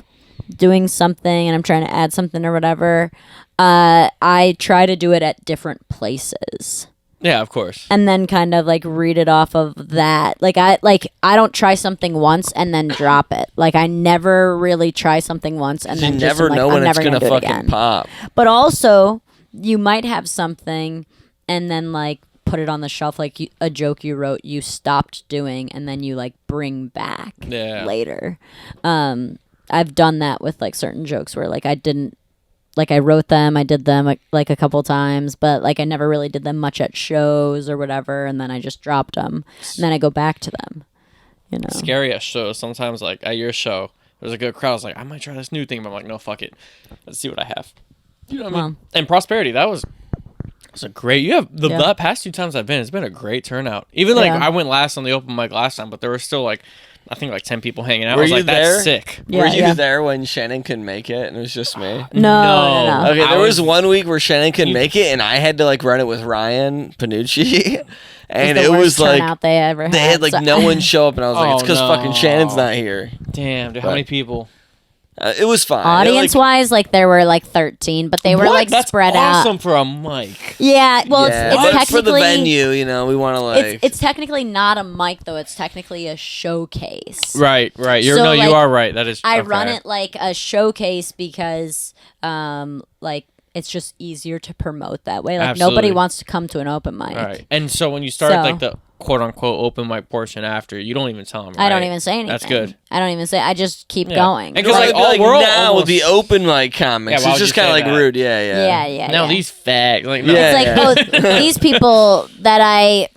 doing something and I'm trying to add something or whatever, I try to do it at different places Yeah, of course. and then kind of like read it off of that. Like I don't try something once and then drop it. Like I never really try something once and You then just never am like, know I'm when it's never gonna do it fucking again. pop. But also, you might have something and then like put it on the shelf, like a joke you wrote, you stopped doing, and then you like bring back later. I've done that with like certain jokes where like I didn't, like I wrote them, I did them like a couple times, but like I never really did them much at shows or whatever, and then I just dropped them, and then I go back to them. You know, Scary at shows. Sometimes like at your show, there's a good crowd. I was like, I might try this new thing, but I'm like, no, fuck it. Let's see what I have. You know what I mean? And Prosperity, that was a great. You have the past 2 times I've been, it's been a great turnout. Even like I went last on the open mic last time, but there were still like I think like 10 people hanging out. Were I was you like, there? that's sick. Yeah, Were you yeah. there when Shannon couldn't make it and it was just me? No. Okay, I there was was- one week where Shannon couldn't make it, and I had to like run it with Ryan Panucci, and the it was worst like turnout they ever they had like so- no one show up, and I was like, it's Oh, because fucking no. Shannon's not here. Damn, dude, how But- many people? It was fine. Audience wise, like there were like 13, but they were like That's spread awesome out. for a mic. Yeah, well, it's but technically for the venue, we want to like. It's technically not a mic though. It's technically a showcase. Right. You So, like, are right. That is. I okay. run it like a showcase because, like it's just easier to promote that way. Like Absolutely. nobody wants to come to an open mic. All right. And so when you start like the quote unquote open mic portion after, you don't even tell them. Right? I don't even say anything. That's good. I don't even say. I just keep going. And 'cause, like, all we're all now with almost- the open mic comics, Yeah, why it's would just you kind of say like that? rude. Yeah. Now these fags, like, no. Yeah. It's like, oh, these people that I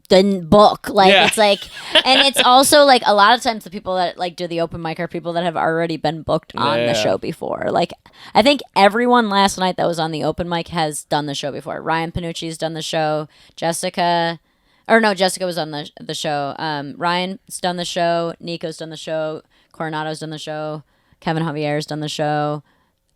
didn't book. Like, Yeah. it's like, and it's also like a lot of times the people that like do the open mic are people that have already been booked on the Yeah. show before. Like, I think everyone last night that was on the open mic has done the show before. Ryan Panucci's done the show. Jessica was on the show. Ryan's done the show. Nico's done the show. Coronado's done the show. Kevin Javier's done the show.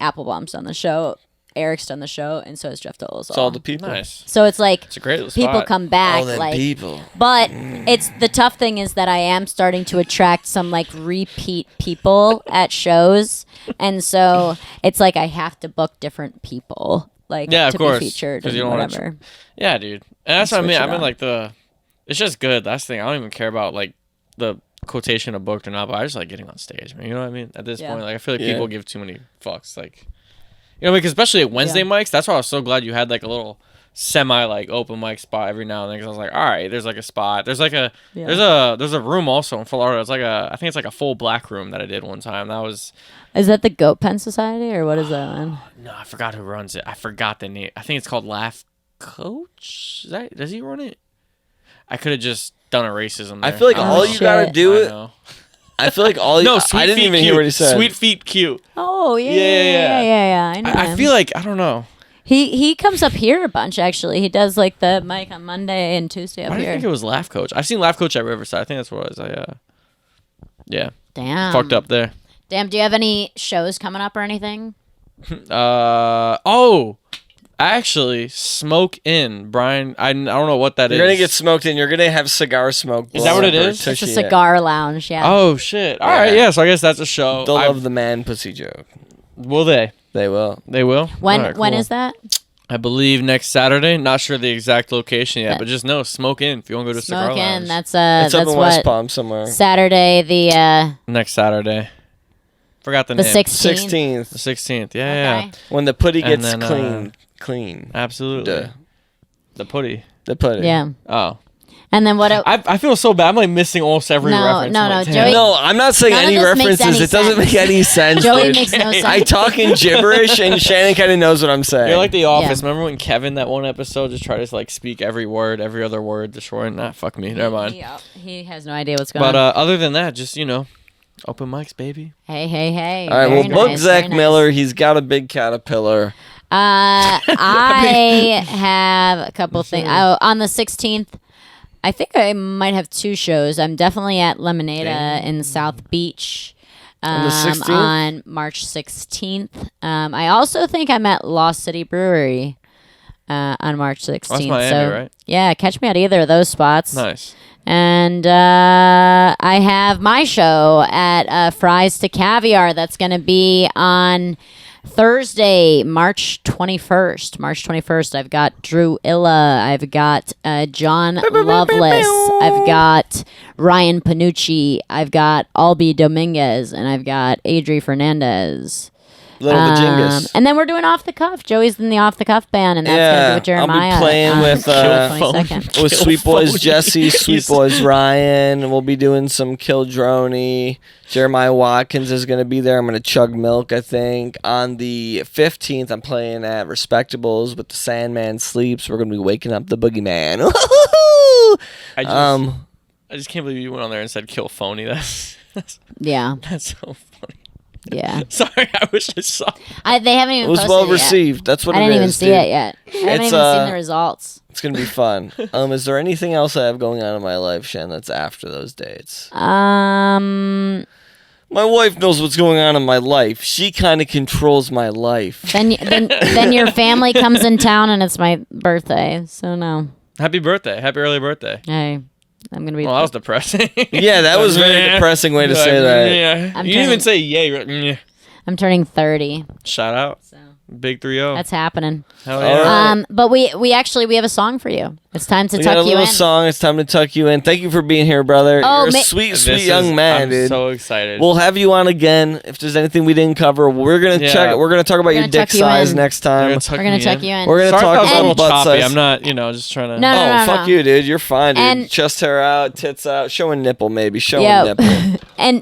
Applebaum's done the show. Eric's done the show, and so has Jeff Dolezal. It's all the people. Nice. So it's like It's a great little people spot. come back, All them like people. But it's the tough thing is that I am starting to attract some like repeat people at shows, and so it's like I have to book different people, like Yeah, of to course, be featured 'cause and you don't wanna whatever. Yeah, dude. And that's what I Switch mean. it I mean, up. like it's just good. That's the thing. I don't even care about like the quotation of booked or not, but I just like getting on stage, man. You know what I mean? At this Yeah. point, like I feel like Yeah. people give too many fucks. Like, because especially at Wednesday mics, that's why I was so glad you had like a little semi like open mic spot every now and then. Because I was like, all right, there's like a spot. There's like there's a room also in Florida. It's like I think it's like a full black room that I did one time. That was. Is that the Goat Pen Society or what is that one? No, I forgot who runs it. I forgot the name. I think it's called Laugh Coach. Does he run it? I could have just done a racism. I there. feel like Oh, all you shit. gotta do I it. know. I feel like all you. No, Sweet I didn't Feet even Cute. hear what he said. Sweet Feet Cute. Oh yeah, Yeah. I know. I him. feel like I don't know. he comes up here a bunch actually. He does like the mic on Monday and Tuesday up Why do you here. think it was Laugh Coach? I've seen Laugh Coach at Riverside. I think that's what it was. Yeah, Damn. fucked up there. Damn. Do you have any shows coming up or anything? Actually, Smoke In, Brian. I don't know what that is. You're gonna get smoked in. You're gonna have cigar smoke. Is that what it blown up or is? It's a tushy, yeah. cigar lounge. Yeah. Oh shit! All right, yeah. So I guess that's a show. They'll love the man pussy joke. Will they? They will. They will. When All right, when cool. is that? I believe next Saturday. Not sure the exact location yet, but just know Smoke In if you want to go to Cigar Smoke in. Lounge. That's It's up that's in West what Palm somewhere. Saturday the Next Saturday. Forgot the the name. 16th. The 16th. Yeah, Okay. When the putty And gets then, clean. absolutely. Duh. The putty. The putty. Yeah. Oh, And then what? I feel so bad. I'm like missing almost every No, reference. no, I'm no, like, damn. Joey- No, I'm not saying None of any this makes references. any It doesn't sense. make any sense. Joey dude. makes no sense. I talk in gibberish, and Shannon kind of knows what I'm saying. You're like The Office. Yeah. Remember when Kevin that one episode just tried to like speak every word, every other word to short? Nah, fuck me. Never mind. He has no idea what's going But on. other than that, just open mics, baby. Hey. All right, Very well, book nice, Zach very nice. Miller. He's got a big caterpillar. I have a couple things. On the 16th, I think I might have two shows. I'm definitely at Lemonada in South Beach On the 16th? on March 16th. I also think I'm at Lost City Brewery on March 16th. That's Miami, so, right? Yeah, catch me at either of those spots. Nice. And I have my show at Fries to Caviar. That's going to be on Thursday, March 21st. March 21st, I've got Drew Illa. I've got John Lovelace. I've got Ryan Panucci. I've got Albie Dominguez. And I've got Adri Fernandez. Little Bajingas. And then we're doing Off the Cuff. Joey's in the Off the Cuff band, and that's going to be with Jeremiah. I'll be playing on with, the 22nd. with Sweet Boys phone Jesse, Sweet keys. Boys Ryan. We'll be doing some Kill Droney. Jeremiah Watkins is going to be there. I'm going to chug milk, I think. On the 15th, I'm playing at Respectables with the Sandman Sleeps. We're going to be waking up the Boogeyman. I just can't believe you went on there and said kill phony. That's Yeah. so funny. Yeah. Sorry, I wish I saw. They haven't even It was posted well it yet. received. That's what I it didn't is. even see dude. it yet. I haven't It's, even seen the results. It's going to be fun. Is there anything else I have going on in my life, Shan, that's after those dates? My wife knows what's going on in my life. She kind of controls my life. Then your family comes in town and it's my birthday. So no. Happy birthday! Happy early birthday! Hey. I'm gonna be. Well, that was depressing. Yeah, that was a very depressing way to say that. Yeah. You didn't even say yay. You're like, meh. I'm turning 30. Shout out. So Big 3-0. that's happening. Hell All yeah. right. But we have a song for you. It's time to We got a tuck you little in. song. It's time to tuck you in. Thank you for being here, brother. Oh, You're a ma- sweet, This sweet is- young man, I'm dude. so excited. We'll have you on again if there's anything we didn't cover. We're gonna Yeah. check. We're gonna talk about your gonna dick tuck you size in. next You're time. gonna tuck We're gonna me tuck in? you in. We're gonna Sorry if talk I was a about little butt choppy. size. I'm not, just trying to. No, no, Oh, no, fuck no. you, dude. You're fine, dude. And- Chest hair out, tits out, show a nipple, maybe. Show a Yeah. nipple.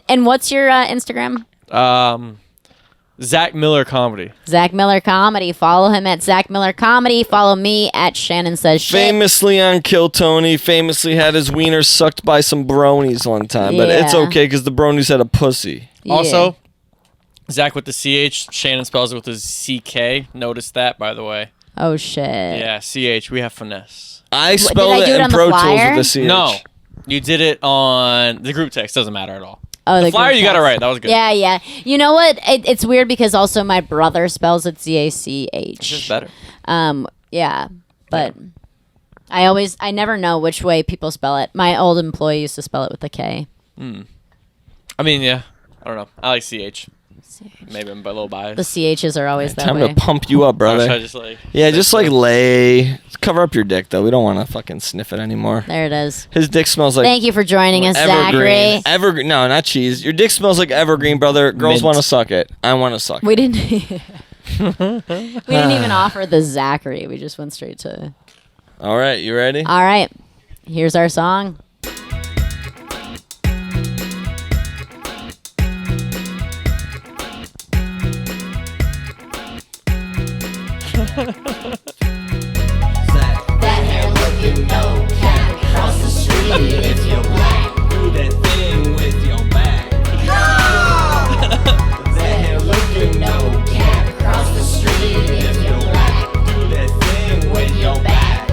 and what's your Instagram? Zach Miller Comedy. Zach Miller Comedy. Follow him at Zach Miller Comedy. Follow me at Shannon Says Shit. Famously on Kill Tony, famously had his wiener sucked by some bronies one time, but it's Yeah. okay because the bronies had a pussy. Yeah. Also, Zach with the CH. Shannon spells it with his CK. Notice that, by the way. Oh shit. Yeah, CH. We have finesse. I did spelled I it do it in on the Pro Tools flyer? with a CH. No, you did it on the group text. Doesn't matter at all. Oh, The flyer group you got it text. right. That was good. Yeah, yeah. You know what? It's weird because also my brother spells it It's just ZACH. better. Yeah, but I never know which way people spell it. My old employee used to spell it with a K. I mean, yeah. I don't know. I like CH. Maybe I'm a little biased. The CHs are always that Time way. to pump you up, Or should I brother. just like? Yeah, just like lay. Cover up your dick, though. We don't want to fucking sniff it anymore. There it is. His dick smells like Thank you for joining us, evergreen. Zachary. Evergreen. No, not cheese. Your dick smells like evergreen, brother. Girls Mint. want to suck it. I want to suck it. We didn't. we didn't even offer the Zachary. We just went straight to. All right, you ready? All right, here's our song. That hair looking no cap across the street if you're black. Do that thing with your back. That hair looking no cap across the street if you're black. Do that thing with your back.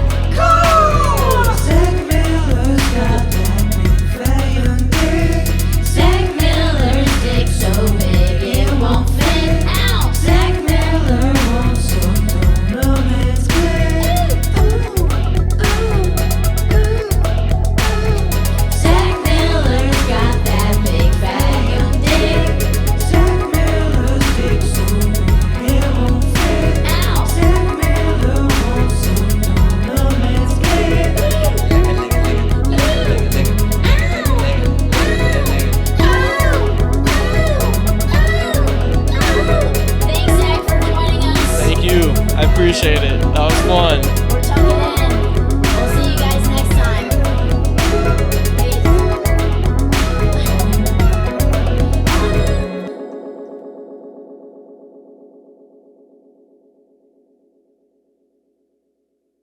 Zach Miller's got that big fat young dick. Zach Miller's dick so big it won't fit. Ow! Zach Miller wants some no man's dick. Zach Miller's got that big fat young dick. Zach Miller's dick so big it won't fit. Ow! Zach Miller wants some no man's dick. Thanks, Zach, for joining us. Thank you. I appreciate it. That was fun.